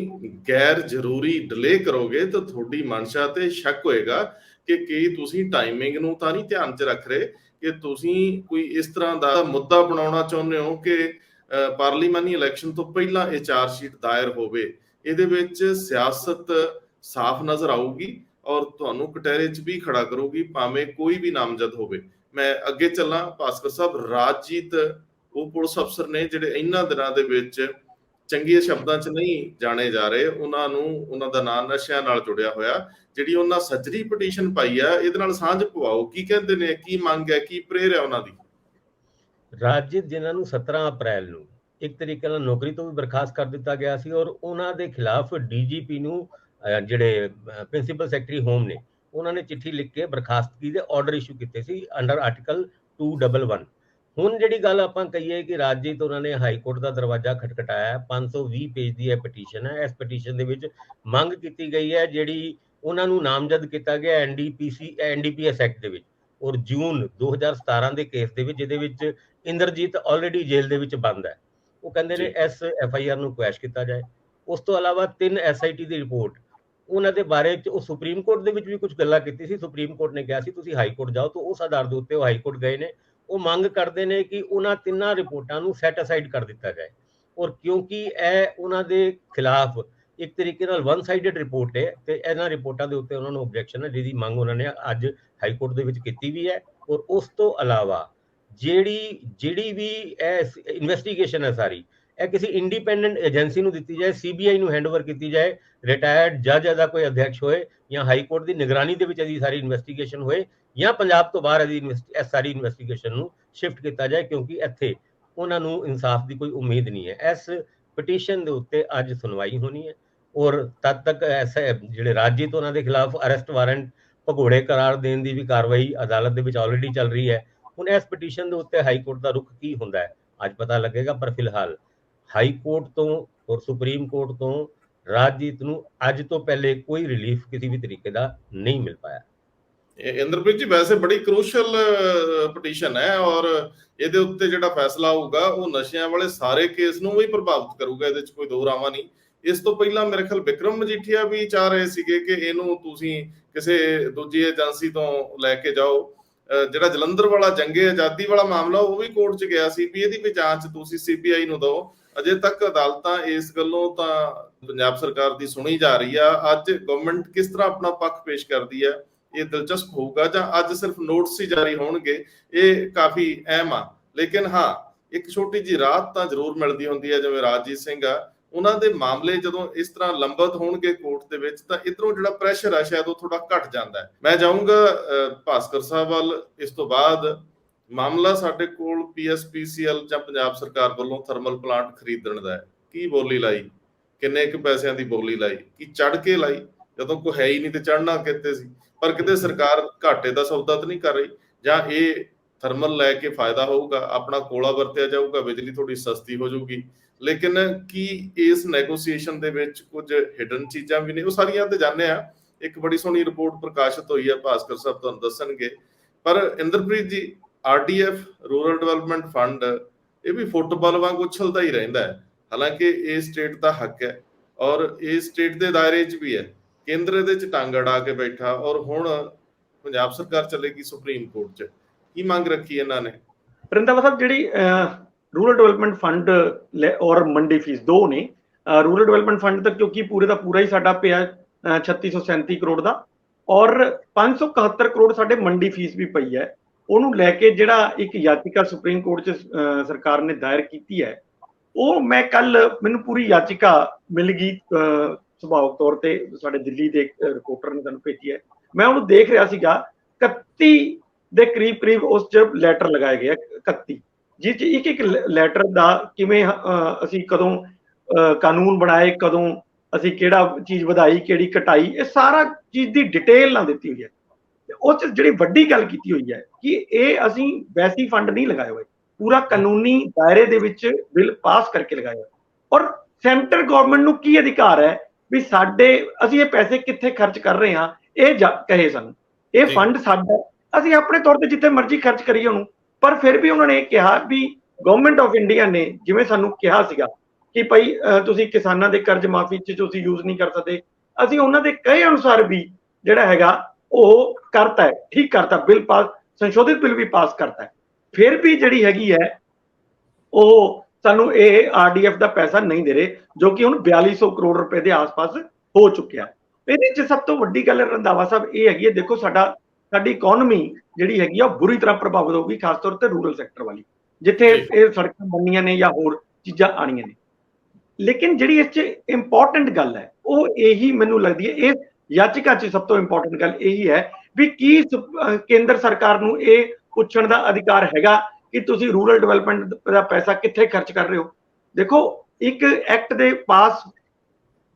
ਗੈਰ ਜ਼ਰੂਰੀ ਡਿਲੇ ਕਰੋਗੇ ਤਾਂ ਤੁਹਾਡੀ ਮਨਸ਼ਾ ਤੇ ਸ਼ੱਕ ਹੋਏਗਾ ਕਿ ਕੀ ਤੁਸੀਂ ਟਾਈਮਿੰਗ ਨੂੰ ਤਾਂ ਨਹੀਂ ਧਿਆਨ 'ਚ ਰੱਖ ਰਹੇ, ਕਿ ਤੁਸੀਂ ਕੋਈ ਇਸ ਤਰ੍ਹਾਂ ਦਾ ਮੁੱਦਾ ਬਣਾਉਣਾ ਚਾਹੁੰਦੇ ਹੋ ਕਿ ਪਾਰਲੀਮਾਨੀ ਇਲੈਕਸ਼ਨ ਤੋਂ ਪਹਿਲਾਂ ਇਹ ਚਾਰਜ ਸ਼ੀਟ ਦਾਇਰ ਹੋਵੇ। ਇਹਦੇ ਵਿੱਚ ਸਿਆਸਤ ਸਾਫ਼ ਨਜ਼ਰ ਆਊਗੀ ਔਰ ਤੁਹਾਨੂੰ ਕਟਹਿਰੇ 'ਚ ਵੀ ਖੜਾ ਕਰੂਗੀ, ਭਾਵੇਂ ਕੋਈ ਵੀ ਨਾਮਜ਼ਦ ਹੋਵੇ। ਮੈਂ ਅੱਗੇ ਚੱਲਾਂ, ਭਾਸਕਰ ਸਾਹਿਬ, ਰਾਜਜੀਤ ਉਹ ਪੁਲਿਸ ਅਫਸਰ ਨੇ ਜਿਹੜੇ ਇਹਨਾਂ ਦਿਨਾਂ ਦੇ ਵਿੱਚ ਚੰਗੇ ਸ਼ਬਦਾਂ 'ਚ ਨਹੀਂ ਜਾਣੇ ਜਾ ਰਹੇ। ਉਹਨਾਂ ਦਾ ਨਾਂ ਨਸ਼ਿਆਂ ਨਾਲ ਜੁੜਿਆ ਹੋਇਆ। ਜਿਹੜੀ ਉਹਨਾਂ ਸੱਜਰੀ ਪਟੀਸ਼ਨ ਪਾਈ ਆ, ਇਹਦੇ ਨਾਲ ਸਾਂਝ ਪਵਾਓ। ਕੀ ਕਹਿੰਦੇ ਨੇ, ਕੀ ਮੰਗ ਹੈ, ਕੀ ਪ੍ਰੇਰ ਹੈ ਉਹਨਾਂ ਦੀ? ਰਾਜਜੀਤ, ਜਿਨ੍ਹਾਂ ਨੂੰ 17 ਅਪ੍ਰੈਲ ਨੂੰ ਇੱਕ ਤਰੀਕੇ ਨਾਲ ਨੌਕਰੀ ਤੋਂ ਵੀ ਬਰਖਾਸਤ ਕਰ ਦਿੱਤਾ ਗਿਆ ਸੀ, ਔਰ ਉਹਨਾਂ ਦੇ ਖਿਲਾਫ DGP ਨੂੰ ਜਿਹੜੇ ਪ੍ਰਿੰਸੀਪਲ ਸੈਕਟਰੀ ਹੋਮ ਨੇ, ਉਹਨਾਂ ਨੇ ਚਿੱਠੀ ਲਿਖ ਕੇ ਬਰਖਾਸਤਗੀ ਦੇ ਆਰਡਰ ਇਸ਼ੂ ਕੀਤੇ ਸੀ ਅੰਡਰ ਆਰਟੀਕਲ 211। ਹੁਣ ਜਿਹੜੀ ਗੱਲ ਆਪਾਂ ਕਹੀਏ ਕਿ ਰਾਜਜੀਤ ਉਹਨਾਂ ਨੇ ਹਾਈ ਕੋਰਟ ਦਾ ਦਰਵਾਜ਼ਾ ਖਟਖਟਾਇਆ। 520 ਪੇਜ ਦੀ ਇਹ ਪਟੀਸ਼ਨ ਹੈ। ਇਸ ਪਟੀਸ਼ਨ ਦੇ ਵਿੱਚ ਮੰਗ ਕੀਤੀ ਗਈ ਹੈ ਜਿਹੜੀ ਉਹਨਾਂ ਨੂੰ ਨਾਮਜ਼ਦ ਕੀਤਾ ਗਿਆ NDPS ਐਕਟ ਦੇ ਵਿੱਚ, ਔਰ ਜੂਨ 2017 ਦੇ ਕੇਸ ਦੇ ਵਿੱਚ, ਜਿਹਦੇ ਵਿੱਚ ਇੰਦਰਜੀਤ ਆਲਰੇਡੀ ਜੇਲ੍ਹ ਦੇ ਵਿੱਚ ਬੰਦ ਹੈ। ਉਹ ਕਹਿੰਦੇ ਨੇ ਇਸ FIR ਨੂੰ ਕੁਐਸ਼ ਕੀਤਾ ਜਾਏ। ਉਸ ਤੋਂ ਇਲਾਵਾ 3 SIT ਦੀ ਰਿਪੋਰਟ ਉਹਨਾਂ ਦੇ ਬਾਰੇ ਚ ਉਹ ਸੁਪਰੀਮ ਕੋਰਟ ਦੇ ਵਿੱਚ ਵੀ ਕੁਝ ਗੱਲਾਂ ਕੀਤੀ ਸੀ। ਸੁਪਰੀਮ ਕੋਰਟ ਨੇ ਕਿਹਾ ਸੀ ਤੁਸੀਂ ਹਾਈ ਕੋਰਟ ਜਾਓ, ਤਾਂ ਉਸ ਆਧਾਰ ਦੇ ਉੱਤੇ ਉਹ ਹਾਈ ਕੋਰਟ ਗਏ ਨੇ। ਉਹ ਮੰਗ ਕਰਦੇ ਨੇ ਕਿ ਉਹਨਾਂ 3 ਰਿਪੋਰਟਾਂ ਨੂੰ ਸੈਟ ਅਸਾਈਡ ਕਰ ਦਿੱਤਾ ਜਾਏ, ਔਰ ਕਿਉਂਕਿ ਇਹ ਉਹਨਾਂ ਦੇ ਖਿਲਾਫ ਇੱਕ ਤਰੀਕੇ ਨਾਲ ਵਨ ਸਾਈਡਡ ਰਿਪੋਰਟ ਹੈ, ਤੇ ਇਹਨਾਂ ਰਿਪੋਰਟਾਂ ਦੇ ਉੱਤੇ ਉਹਨਾਂ ਨੂੰ ਆਬਜੈਕਸ਼ਨ ਹੈ, ਜਿਹਦੀ ਮੰਗ ਉਹਨਾਂ ਨੇ ਅੱਜ ਹਾਈ ਕੋਰਟ ਦੇ ਵਿੱਚ ਕੀਤੀ ਵੀ ਹੈ। ਔਰ ਉਸ ਤੋਂ ਇਲਾਵਾ ਜਿਹੜੀ ਵੀ ਇਹ ਇਨਵੈਸਟੀਗੇਸ਼ਨ ਹੈ ਸਾਰੀ, ਇਹ ਕਿਸੇ ਇੰਡੀਪੈਂਡੈਂਟ ਏਜੰਸੀ ਨੂੰ ਦਿੱਤੀ ਜਾਏ, CBI ਨੂੰ ਹੈਂਡਓਵਰ ਕੀਤੀ ਜਾਏ, ਰਿਟਾਇਰਡ ਜੱਜ ਦਾ ਕੋਈ ਅਧਿਆਕਸ਼ ਹੋਏ, ਜਾਂ ਹਾਈ ਕੋਰਟ ਦੀ ਨਿਗਰਾਨੀ ਦੇ ਵਿੱਚ ਇਹਦੀ ਸਾਰੀ ਇਨਵੈਸਟੀਗੇਸ਼ਨ ਹੋਏ, ਜਾਂ ਪੰਜਾਬ ਤੋਂ ਬਾਹਰ ਇਸ ਸਾਰੀ ਇਨਵੈਸਟੀਗੇਸ਼ਨ ਨੂੰ ਸ਼ਿਫਟ ਕੀਤਾ ਜਾਏ, ਕਿਉਂਕਿ ਇੱਥੇ ਉਹਨਾਂ ਨੂੰ ਇਨਸਾਫ ਦੀ ਕੋਈ ਉਮੀਦ ਨਹੀਂ ਹੈ। ਇਸ ਪਟੀਸ਼ਨ ਦੇ ਉੱਤੇ ਅੱਜ ਸੁਣਵਾਈ ਹੋਣੀ ਹੈ, ਔਰ ਤਦ ਤੱਕ ਜਿਹੜੇ ਰਾਜਜੀਤ ਉਹਨਾਂ ਦੇ ਖਿਲਾਫ ਅਰੈਸਟ ਵਾਰੰਟ ਭਗੌੜੇ ਕਰਾਰ ਦੇਣ ਦੀ ਵੀ ਕਾਰਵਾਈ ਅਦਾਲਤ ਦੇ ਵਿੱਚ ਆਲਰੇਡੀ ਚੱਲ ਰਹੀ ਹੈ। ਹੁਣ ਇਸ ਪਟੀਸ਼ਨ ਦੇ ਉੱਤੇ ਹਾਈ ਕੋਰਟ ਦਾ ਰੁਖ ਕੀ ਹੁੰਦਾ ਹੈ ਅੱਜ ਪਤਾ ਲੱਗੇਗਾ, ਪਰ ਫਿਲਹਾਲ ਹਾਈ ਕੋਰਟ ਤੋਂ ਔਰ ਸੁਪਰੀਮ ਕੋਰਟ ਤੋਂ ਰਾਜਜੀਤ ਨੂੰ ਅੱਜ ਤੋਂ ਪਹਿਲੇ ਕੋਈ ਰਿਲੀਫ ਕਿਸੇ ਵੀ ਤਰੀਕੇ ਦਾ ਨਹੀਂ ਮਿਲ ਪਾਇਆ। ਇੰਦਰਪ੍ਰੀਤ ਜੀ, ਵੈਸੇ ਬੜੀ ਕਰੂਸ਼ਲ ਪਟੀਸ਼ਨ ਹੈ, ਔਰ ਇਹਦੇ ਉੱਤੇ ਜਿਹੜਾ ਫੈਸਲਾ ਹੋਊਗਾ ਉਹ ਨਸ਼ਿਆਂ ਵਾਲੇ ਸਾਰੇ ਕੇਸ ਨੂੰ ਵੀ ਪ੍ਰਭਾਵਿਤ ਕਰੂਗਾ, ਇਹਦੇ 'ਚ ਕੋਈ ਦੋ ਰਾਵਾਂ ਨਹੀਂ। ਇਸ ਤੋਂ ਪਹਿਲਾਂ ਮੇਰੇ ਖਿਆਲ ਵਿਕਰਮ ਮਜੀਠੀਆ ਵੀ ਚਾਹ ਰਹੇ ਸੀਗੇ ਕਿ ਇਹਨੂੰ ਤੁਸੀਂ ਕਿਸੇ ਦੂਜੀ ਏਜੰਸੀ ਤੋਂ ਲੈ ਕੇ ਜਾਓ। ਜਿਹੜਾ ਜਲੰਧਰ ਵਾਲਾ ਜੰਗੇ ਆਜ਼ਾਦੀ ਵਾਲਾ ਮਾਮਲਾ, ਉਹ ਵੀ ਕੋਰਟ 'ਚ ਗਿਆ ਸੀ ਵੀ ਇਹਦੀ ਵੀ ਜਾਂਚ ਤੁਸੀਂ CBI ਨੂੰ ਦਿਓ। ਅਜੇ ਤੱਕ ਅਦਾਲਤਾਂ ਇਸ ਗੱਲੋਂ ਤਾਂ ਪੰਜਾਬ ਸਰਕਾਰ ਦੀ ਸੁਣੀ ਜਾ ਰਹੀ ਆ। ਅੱਜ ਗਵਰਨਮੈਂਟ ਕਿਸ ਤਰ੍ਹਾਂ ਆਪਣਾ ਪੱਖ ਪੇਸ਼ ਕਰਦੀ ਹੈ, ਇਹ ਦਿਲਚਸਪ ਹੋਊਗਾ, ਜਾਂ ਅੱਜ ਸਿਰਫ ਨੋਟਿਸ ਹੀ ਜਾਰੀ ਹੋਣਗੇ, ਇਹ ਕਾਫੀ ਅਹਿਮ ਆ। ਲੇਕਿਨ ਹਾਂ, ਇੱਕ ਛੋਟੀ ਜਿਹੀ ਰਾਹਤ ਤਾਂ ਜ਼ਰੂਰ ਮਿਲਦੀ ਹੁੰਦੀ ਹੈ। ਜਿਵੇਂ ਰਾਜਜੀਤ ਸਿੰਘ ਆ, ਉਹਨਾਂ ਦੇ ਮਾਮਲੇ ਜਦੋਂ ਇਸ ਤਰ੍ਹਾਂ ਲੰਬਤ ਹੋਣਗੇ ਕੋਰਟ ਦੇ ਵਿੱਚ, ਤਾਂ ਇਧਰੋਂ ਜਿਹੜਾ ਪ੍ਰੈਸ਼ਰ ਆ ਸ਼ਾਇਦ ਉਹ ਥੋੜਾ ਘਟ ਜਾਂਦਾ ਹੈ। ਮੈਂ ਜਾਊਂਗਾ ਭਾਸਕਰ ਸਾਹਿਬ ਵੱਲ। ਇਸ ਤੋਂ ਬਾਅਦ ਮਾਮਲਾ ਸਾਡੇ ਕੋਲ PSPCL ਜਾਂ ਪੰਜਾਬ ਸਰਕਾਰ ਵੱਲੋਂ ਥਰਮਲ ਪਲਾਂਟ ਖਰੀਦਣ ਦਾ ਹੈ। ਕੀ ਬੋਲੀ ਲਾਈ, ਕਿੰਨੇ ਕੁ ਪੈਸਿਆਂ ਦੀ ਬੋਲੀ ਲਾਈ, ਕੀ ਚੜ ਕੇ ਲਾਈ? ਜਦੋਂ ਕੋਈ ਹੈ ਹੀ ਨਹੀਂ ਤੇ ਚੜਨਾ ਕਿੱਥੇ ਸੀ? ਪਰ ਕਿਤੇ ਸਰਕਾਰ ਘਾਟੇ ਦਾ ਸੌਦਾ ਤਾਂ ਨਹੀਂ ਕਰ ਰਹੀ, ਜਾਂ ਇਹ ਥਰਮਲ ਲੈ ਕੇ ਫਾਇਦਾ ਹੋਊਗਾ, ਆਪਣਾ ਕੋਲਾ ਵਰਤਿਆ ਜਾਊਗਾ, ਬਿਜਲੀ ਥੋੜੀ ਸਸਤੀ ਹੋ ਜਾਊਗੀ। ਲੇਕਿਨ ਕੀ ਇਸ ਨੈਗੋਸੀਏਸ਼ਨ ਦੇ ਵਿੱਚ ਕੁਝ ਹਿਡਨ ਚੀਜ਼ਾਂ ਵੀ ਨੇ? ਉਹ ਸਾਰੀਆਂ ਤੇ ਜਾਣਦੇ ਆ। ਇੱਕ ਬੜੀ ਸੋਹਣੀ ਰਿਪੋਰਟ ਪ੍ਰਕਾਸ਼ਿਤ ਹੋਈ ਹੈ, ਭਾਸਕਰ ਸਾਹਿਬ ਤੁਹਾਨੂੰ ਦੱਸਣਗੇ। ਪਰ ਇੰਦਰਪ੍ਰੀਤ ਜੀ, RDF ਰੂਰਲ ਡਿਵੈਲਪਮੈਂਟ ਫੰਡ, ਇਹ ਵੀ ਫੁੱਟਬਾਲ ਵਾਂਗ ਉਛਲਦਾ ਹੀ ਰਹਿੰਦਾ ਹੈ। ਹਾਲਾਂਕਿ ਇਹ ਸਟੇਟ ਦਾ ਹੱਕ ਹੈ, ਔਰ ਇਹ ਸਟੇਟ ਦੇ ਦਾਇਰੇ 'ਚ ਵੀ ਹੈ। ਕੇਂਦਰ ਦੇ 'ਚ ਟੰਗ ਅੜਾ ਕੇ ਬੈਠਾ, ਔਰ ਹੁਣ ਪੰਜਾਬ ਸਰਕਾਰ ਚੱਲੇਗੀ ਸੁਪਰੀਮ ਕੋਰਟ 'ਚ। ਕੀ ਮੰਗ ਰੱਖੀ ਇਹਨਾਂ ਨੇ? ਰੰਧਾਵਾ ਸਾਹਿਬ, ਜਿਹੜੀ ਰੂਰਲ ਡਿਵੈਲਪਮੈਂਟ ਫੰਡ ਔਰ ਮੰਡੀ ਫੀਸ ਦੋ ਨੇ। ਰੂਰਲ ਡਿਵੈਲਪਮੈਂਟ ਫੰਡ ਤਾਂ ਕਿਉਂਕਿ ਪੂਰੇ ਦਾ ਪੂਰਾ ਹੀ ਸਾਡਾ ਪਿਆ 3637 ਕਰੋੜ ਦਾ, ਔਰ 571 ਕਰੋੜ ਸਾਡੇ ਮੰਡੀ ਫੀਸ ਵੀ ਪਈ ਹੈ। ਉਹਨੂੰ ਲੈ ਕੇ ਜਿਹੜਾ ਇੱਕ ਯਾਚਿਕਾ ਸੁਪਰੀਮ ਕੋਰਟ 'ਚ ਸਰਕਾਰ ਨੇ ਦਾਇਰ ਕੀਤੀ ਹੈ, ਉਹ ਮੈਂ ਮੈਨੂੰ ਪੂਰੀ ਯਾਚਿਕਾ ਮਿਲ ਗਈ ਸੁਭਾਵਿਕ ਤੌਰ ਤੇ, ਸਾਡੇ ਦਿੱਲੀ ਦੇ ਰਿਪੋਰਟਰ ਨੇ ਸਾਨੂੰ ਭੇਜੀ ਹੈ। ਮੈਂ ਉਹਨੂੰ ਦੇਖ ਰਿਹਾ ਸੀਗਾ, 31 ਦੇ ਕਰੀਬ ਉਸ 'ਚ ਲੈਟਰ ਲਗਾਏ ਗਏ 31, ਜਿਸ 'ਚ ਇੱਕ ਲੈਟਰ ਦਾ ਕਿਵੇਂ ਅਸੀਂ ਕਦੋਂ ਕਾਨੂੰਨ ਬਣਾਏ, ਕਦੋਂ ਅਸੀਂ ਕਿਹੜਾ ਚੀਜ਼ ਵਧਾਈ, ਕਿਹੜੀ ਘਟਾਈ, ਇਹ ਸਾਰਾ ਚੀਜ਼ ਦੀ ਡਿਟੇਲ ਨਾਲ ਦਿੱਤੀ ਹੋਈ ਹੈ। ਉਹ 'ਚ ਜਿਹੜੀ ਵੱਡੀ ਗੱਲ ਕੀਤੀ ਹੋਈ ਹੈ ਕਿ ਇਹ ਅਸੀਂ ਵੈਸੀ ਫੰਡ ਨਹੀਂ ਲਗਾਏ ਹੋਏ, ਪੂਰਾ ਕਾਨੂੰਨੀ ਦਾਇਰੇ ਦੇ ਵਿੱਚ ਬਿੱਲ ਪਾਸ ਕਰਕੇ ਲਗਾਏ ਹੋਏ। ਔਰ ਸੈਂਟਰ ਗਵਰਨਮੈਂਟ ਨੂੰ ਕੀ ਅਧਿਕਾਰ ਹੈ ਵੀ ਅਸੀਂ ਇਹ ਪੈਸੇ ਕਿੱਥੇ ਖਰਚ ਕਰ ਰਹੇ ਹਾਂ, ਇਹ ਕਹੇ ਸਾਨੂੰ। ਇਹ ਫੰਡ ਸਾਡਾ, ਅਸੀਂ ਆਪਣੇ ਤੌਰ ਤੇ ਜਿੱਥੇ ਮਰਜ਼ੀ ਖਰਚ ਕਰੀਏ ਉਹਨੂੰ। ਪਰ ਫਿਰ ਵੀ ਉਹਨਾਂ ਨੇ ਇਹ ਕਿਹਾ ਵੀ ਗਵਰਨਮੈਂਟ ਆਫ ਇੰਡੀਆ ਨੇ ਜਿਵੇਂ ਸਾਨੂੰ ਕਿਹਾ ਸੀਗਾ ਕਿ ਭਾਈ ਤੁਸੀਂ ਕਿਸਾਨਾਂ ਦੇ ਕਰਜ਼ ਮਾਫੀ 'ਚ ਤੁਸੀਂ ਯੂਜ਼ ਨਹੀਂ ਕਰ ਸਕਦੇ, ਅਸੀਂ ਉਹਨਾਂ ਦੇ ਕਹੇ ਅਨੁਸਾਰ ਵੀ ਜਿਹੜਾ ਹੈਗਾ ਉਹ ਕਰਤਾ ਹੈ, ਠੀਕ ਕਰਤਾ, ਬਿੱਲ ਪਾਸ, ਸੰਸ਼ੋਧਿਤ ਬਿੱਲ ਵੀ ਪਾਸ ਕਰਤਾ ਹੈ। ਫਿਰ ਵੀ ਜਿਹੜੀ ਹੈਗੀ ਹੈ ਉਹ ਸਾਨੂੰ ਇਹ ਆਰਡੀਐਫ ਦਾ ਪੈਸਾ ਨਹੀਂ ਦੇ ਰਹੇ, ਜੋ ਕਿ ਹੁਣ 4200 ਕਰੋੜ ਰੁਪਏ ਦੇ ਆਸ-ਪਾਸ ਹੋ ਚੁੱਕਿਆ। ਇਹਦੇ 'ਚ ਸਭ ਤੋਂ ਵੱਡੀ ਗੱਲ ਰੰਧਾਵਾ ਸਾਹਿਬ ਇਹ ਹੈਗੀ ਹੈ, ਦੇਖੋ ਸਾਡੀ ਇਕਨੋਮੀ ਜਿਹੜੀ ਹੈਗੀ ਆ ਬੁਰੀ ਤਰ੍ਹਾਂ ਪ੍ਰਭਾਵਿਤ ਹੋਊਗੀ, ਖਾਸ ਤੌਰ ਤੇ ਰੂਰਲ ਸੈਕਟਰ ਵਾਲੀ, ਜਿੱਥੇ ਇਹ ਸੜਕਾਂ ਬਣਨੀਆਂ ਨੇ ਜਾਂ ਹੋਰ ਚੀਜ਼ਾਂ ਆਣੀਆਂ ਨੇ। ਲੇਕਿਨ ਜਿਹੜੀ ਇਸ 'ਚ ਇੰਪੋਰਟੈਂਟ ਗੱਲ ਹੈ ਉਹ ਇਹੀ ਮੈਨੂੰ ਲੱਗਦੀ ਹੈ, ਇਹ ਯਾਚਿਕਾ 'ਚ ਸਭ ਤੋਂ ਇੰਪੋਰਟੈਂਟ ਗੱਲ ਇਹੀ ਹੈ ਵੀ ਕੀ ਕੇਂਦਰ ਸਰਕਾਰ ਨੂੰ ਇਹ ਪੁੱਛਣ ਦਾ ਅਧਿਕਾਰ ਹੈਗਾ ਕਿ ਤੁਸੀਂ ਰੂਰਲ ਡਿਵੈਲਪਮੈਂਟ ਦਾ ਪੈਸਾ ਕਿੱਥੇ ਖਰਚ ਕਰ ਰਹੇ ਹੋ। ਦੇਖੋ ਇੱਕ ਐਕਟ ਦੇ ਪਾਸ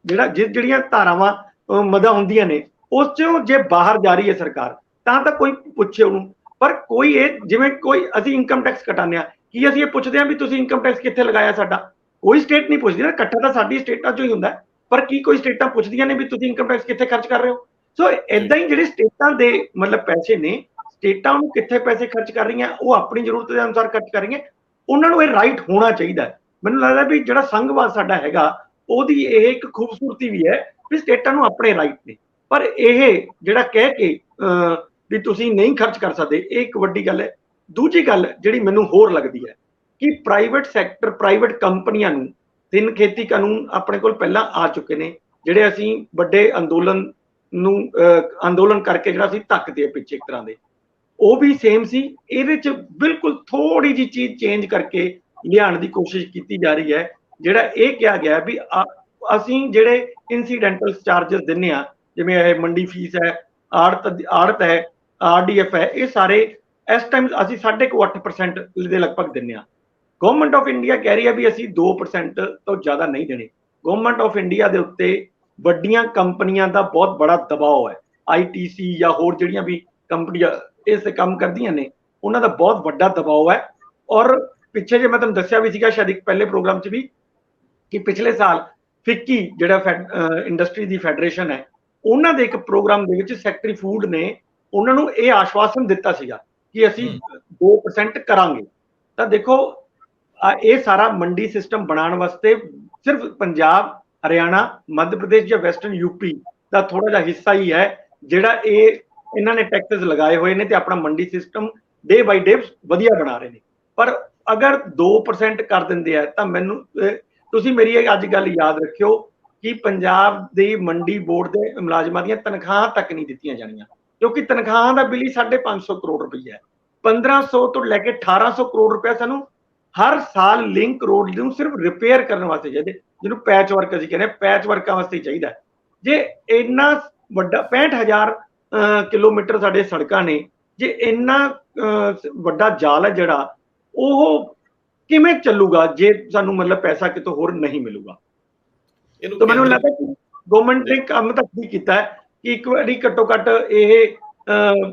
ਜਿਹੜੀਆਂ ਧਾਰਾਵਾਂ ਮਦਾ ਹੁੰਦੀਆਂ ਨੇ ਉਸ 'ਚੋਂ ਜੇ ਬਾਹਰ ਜਾ ਰਹੀ ਹੈ ਸਰਕਾਰ ਤਾਂ ਕੋਈ ਪੁੱਛੇ ਉਹਨੂੰ। ਪਰ ਕੋਈ ਇਹ ਜਿਵੇਂ ਕੋਈ ਅਸੀਂ ਇਨਕਮ ਟੈਕਸ ਕਟਾਉਂਦੇ ਹਾਂ, ਕੀ ਅਸੀਂ ਇਹ ਪੁੱਛਦੇ ਹਾਂ ਵੀ ਤੁਸੀਂ ਇਨਕਮ ਟੈਕਸ ਕਿੱਥੇ ਲਗਾਇਆ ਸਾਡਾ? ਕੋਈ ਸਟੇਟ ਨਹੀਂ ਪੁੱਛਦੀ ਨਾ, ਇਕੱਠਾ ਤਾਂ ਸਾਡੀ ਸਟੇਟਾਂ 'ਚੋਂ ਹੀ ਹੁੰਦਾ, ਪਰ ਕੀ ਕੋਈ ਸਟੇਟਾਂ ਪੁੱਛਦੀਆਂ ਨੇ ਵੀ ਤੁਸੀਂ ਇਨਕਮ ਟੈਕਸ ਕਿੱਥੇ ਖਰਚ ਕਰ ਰਹੇ ਹੋ? ਸੋ ਏਦਾਂ ਹੀ ਜਿਹੜੇ ਸਟੇਟਾਂ ਦੇ ਮਤਲਬ ਪੈਸੇ ਨੇ, ਸਟੇਟਾਂ ਨੂੰ ਕਿੱਥੇ ਪੈਸੇ ਖਰਚ ਕਰ ਰਹੀਆਂ ਉਹ ਆਪਣੀ ਜ਼ਰੂਰਤ ਦੇ ਅਨੁਸਾਰ ਖਰਚ ਕਰ ਰਹੀਆਂ, ਉਹਨਾਂ ਨੂੰ ਇਹ ਰਾਈਟ ਹੋਣਾ ਚਾਹੀਦਾ ਹੈ। ਮੈਨੂੰ ਲੱਗਦਾ ਵੀ ਜਿਹੜਾ ਸੰਘਵਾਦ ਸਾਡਾ ਹੈਗਾ ਉਹਦੀ ਇਹ ਇੱਕ ਖੂਬਸੂਰਤੀ ਵੀ ਹੈ ਵੀ ਸਟੇਟਾਂ ਨੂੰ ਆਪਣੇ ਰਾਈਟ ਨੇ, ਪਰ ਇਹ ਜਿਹੜਾ ਕਹਿ ਕੇ ਵੀ ਤੁਸੀਂ ਨਹੀਂ ਖਰਚ ਕਰ ਸਕਦੇ, ਇਹ ਇੱਕ ਵੱਡੀ ਗੱਲ ਹੈ। ਦੂਜੀ ਗੱਲ ਜਿਹੜੀ ਮੈਨੂੰ ਹੋਰ ਲੱਗਦੀ ਹੈ ਕਿ ਪ੍ਰਾਈਵੇਟ ਸੈਕਟਰ, ਪ੍ਰਾਈਵੇਟ ਕੰਪਨੀਆਂ ਨੂੰ 3 ਖੇਤੀ ਕਾਨੂੰਨ ਆਪਣੇ ਕੋਲ ਪਹਿਲਾਂ ਆ ਚੁੱਕੇ ਨੇ, ਜਿਹੜੇ ਅਸੀਂ ਵੱਡੇ ਅੰਦੋਲਨ ਕਰਕੇ ਜਿਹੜਾ ਅਸੀਂ ਧੱਕਦੇ ਪਿੱਛੇ ਇੱਕ ਤਰ੍ਹਾਂ ਦੇ, ਉਹ ਵੀ ਸੇਮ ਸੀ। ਇਹਦੇ 'ਚ ਬਿਲਕੁਲ ਥੋੜੀ ਜਿਹੀ ਚੀਜ਼ ਚੇਂਜ ਕਰਕੇ ਲਿਆਉਣ ਦੀ ਕੋਸ਼ਿਸ਼ ਕੀਤੀ ਜਾ ਰਹੀ ਹੈ, ਜਿਹੜਾ ਇਹ ਕਿਹਾ ਗਿਆ ਵੀ ਅਸੀਂ ਜਿਹੜੇ ਇਨਸੀਡੈਂਟਲ ਚਾਰजेस ਦਿੰਨੇ ਆ, ਜਿਵੇਂ ਇਹ ਮੰਡੀ ਫੀਸ ਹੈ, ਆੜਤ ਹੈ, ਆਰਡੀਐਫ ਹੈ, ਇਹ ਸਾਰੇ ਇਸ ਟਾਈਮ ਅਸੀਂ 8.5% ਦੇ ਲਗਭਗ ਦਿੰਨੇ ਆ। ਗਵਰਨਮੈਂਟ ਆਫ ਇੰਡੀਆ ਕਹਿ ਰਹੀ ਹੈ ਵੀ ਅਸੀਂ 2% ਤੋਂ ਜ਼ਿਆਦਾ ਨਹੀਂ ਦੇਣੇ। ਗਵਰਨਮੈਂਟ ਆਫ ਇੰਡੀਆ ਦੇ ਉੱਤੇ ਵੱਡੀਆਂ ਕੰਪਨੀਆਂ ਦਾ ਬਹੁਤ ਬੜਾ ਦਬਾਅ ਹੈ, ਆਈਟੀਸੀ ਜਾਂ ਹੋਰ ਜਿਹੜੀਆਂ ਵੀ ਕੰਪਨੀਆਂ ਇਸ ਕੰਮ ਕਰਦੀਆਂ ਨੇ ਉਹਨਾਂ ਦਾ ਬਹੁਤ ਵੱਡਾ ਦਬਾਅ ਹੈ। ਔਰ ਪਿੱਛੇ ਜੇ ਮੈਂ ਤੁਹਾਨੂੰ ਦੱਸਿਆ ਵੀ ਸੀਗਾ ਸ਼ਾਇਦ ਇੱਕ ਪਹਿਲੇ ਪ੍ਰੋਗਰਾਮ 'ਚ ਵੀ ਕਿ ਪਿਛਲੇ ਸਾਲ ਫਿੱਕੀ ਜਿਹੜਾ ਇੰਡਸਟਰੀ ਦੀ ਫੈਡਰੇਸ਼ਨ ਹੈ, ਉਹਨਾਂ ਦੇ ਇੱਕ ਪ੍ਰੋਗਰਾਮ ਦੇ ਵਿੱਚ ਸੈਕਟਰੀ ਫੂਡ ਨੇ ਉਹਨਾਂ ਨੂੰ ਇਹ ਆਸ਼ਵਾਸਨ ਦਿੱਤਾ ਸੀਗਾ ਕਿ ਅਸੀਂ 2% ਕਰਾਂਗੇ। ਤਾਂ ਦੇਖੋ ਇਹ ਸਾਰਾ ਮੰਡੀ ਸਿਸਟਮ ਬਣਾਉਣ ਵਾਸਤੇ ਸਿਰਫ ਪੰਜਾਬ, ਹਰਿਆਣਾ, ਮੱਧ ਪ੍ਰਦੇਸ਼ ਜਾਂ ਵੈਸਟਰਨ ਯੂਪੀ ਦਾ ਥੋੜਾ ਜਿਹਾ ਹਿੱਸਾ ਹੀ ਹੈ ਜਿਹੜਾ ਇਹਨਾਂ ਨੇ ਟੈਕਸਸ ਲਗਾਏ ਹੋਏ ਨੇ ਤੇ ਆਪਣਾ ਮੰਡੀ ਸਿਸਟਮ ਡੇ ਬਾਈ ਡੇ ਵਧੀਆ ਬਣਾ ਰਹੇ ਨੇ। ਪਰ ਅਗਰ 2% ਕਰ ਦਿੰਦੇ ਆ ਤਾਂ ਤੁਸੀਂ ਮੇਰੀ ਇਹ ਅੱਜ ਗੱਲ ਯਾਦ ਰੱਖਿਓ ਕਿ ਪੰਜਾਬ ਦੀ ਮੰਡੀ ਬੋਰਡ ਦੇ ਮੁਲਾਜ਼ਮਾਂ ਦੀਆਂ ਤਨਖਾਹਾਂ ਤੱਕ ਨਹੀਂ ਦਿੱਤੀਆਂ ਜਾਣੀਆਂ, ਕਿਉਂਕਿ ਤਨਖਾਹਾਂ ਦਾ ਬਿੱਲ ਹੀ 550 ਕਰੋੜ ਰੁਪਈਆ ਹੈ। 1500 ਤੋਂ ਲੈ ਕੇ 1800 ਕਰੋੜ ਰੁਪਇਆ ਸਾਨੂੰ ਹਰ ਸਾਲ ਲਿੰਕ ਰੋਡ ਨੂੰ ਸਿਰਫ ਰਿਪੇਅਰ ਕਰਨ ਵਾਸਤੇ ਚਾਹੀਦਾ, ਜਿਹਨੂੰ ਪੈਚ ਵਰਕ ਅਸੀਂ ਕਹਿੰਦੇ, ਪੈਚ ਵਰਕਾਂ ਵਾਸਤੇ ਚਾਹੀਦਾ। ਜੇ ਇੰਨਾ ਵੱਡਾ 65000 ਕਿਲੋਮੀਟਰ ਸਾਡੇ ਸੜਕਾਂ ਨੇ, ਜੇ ਇੰਨਾ ਵੱਡਾ ਜਾਲ ਹੈ ਜਿਹੜਾ, ਉਹ ਕਿਵੇਂ ਚੱਲੂਗਾ ਜੇ ਸਾਨੂੰ ਮਤਲਬ ਪੈਸਾ ਕਿਤੋਂ ਹੋਰ ਨਹੀਂ ਮਿਲੂਗਾ? ਤਾਂ ਮੈਨੂੰ ਲੱਗਦਾ ਕਿ ਗਵਰਨਮੈਂਟ ਨੇ ਕੰਮ ਤਾਂ ਠੀਕ ਕੀਤਾ ਹੈ ਕਿ ਇੱਕ ਵਾਰੀ ਘੱਟੋ ਘੱਟ ਇਹ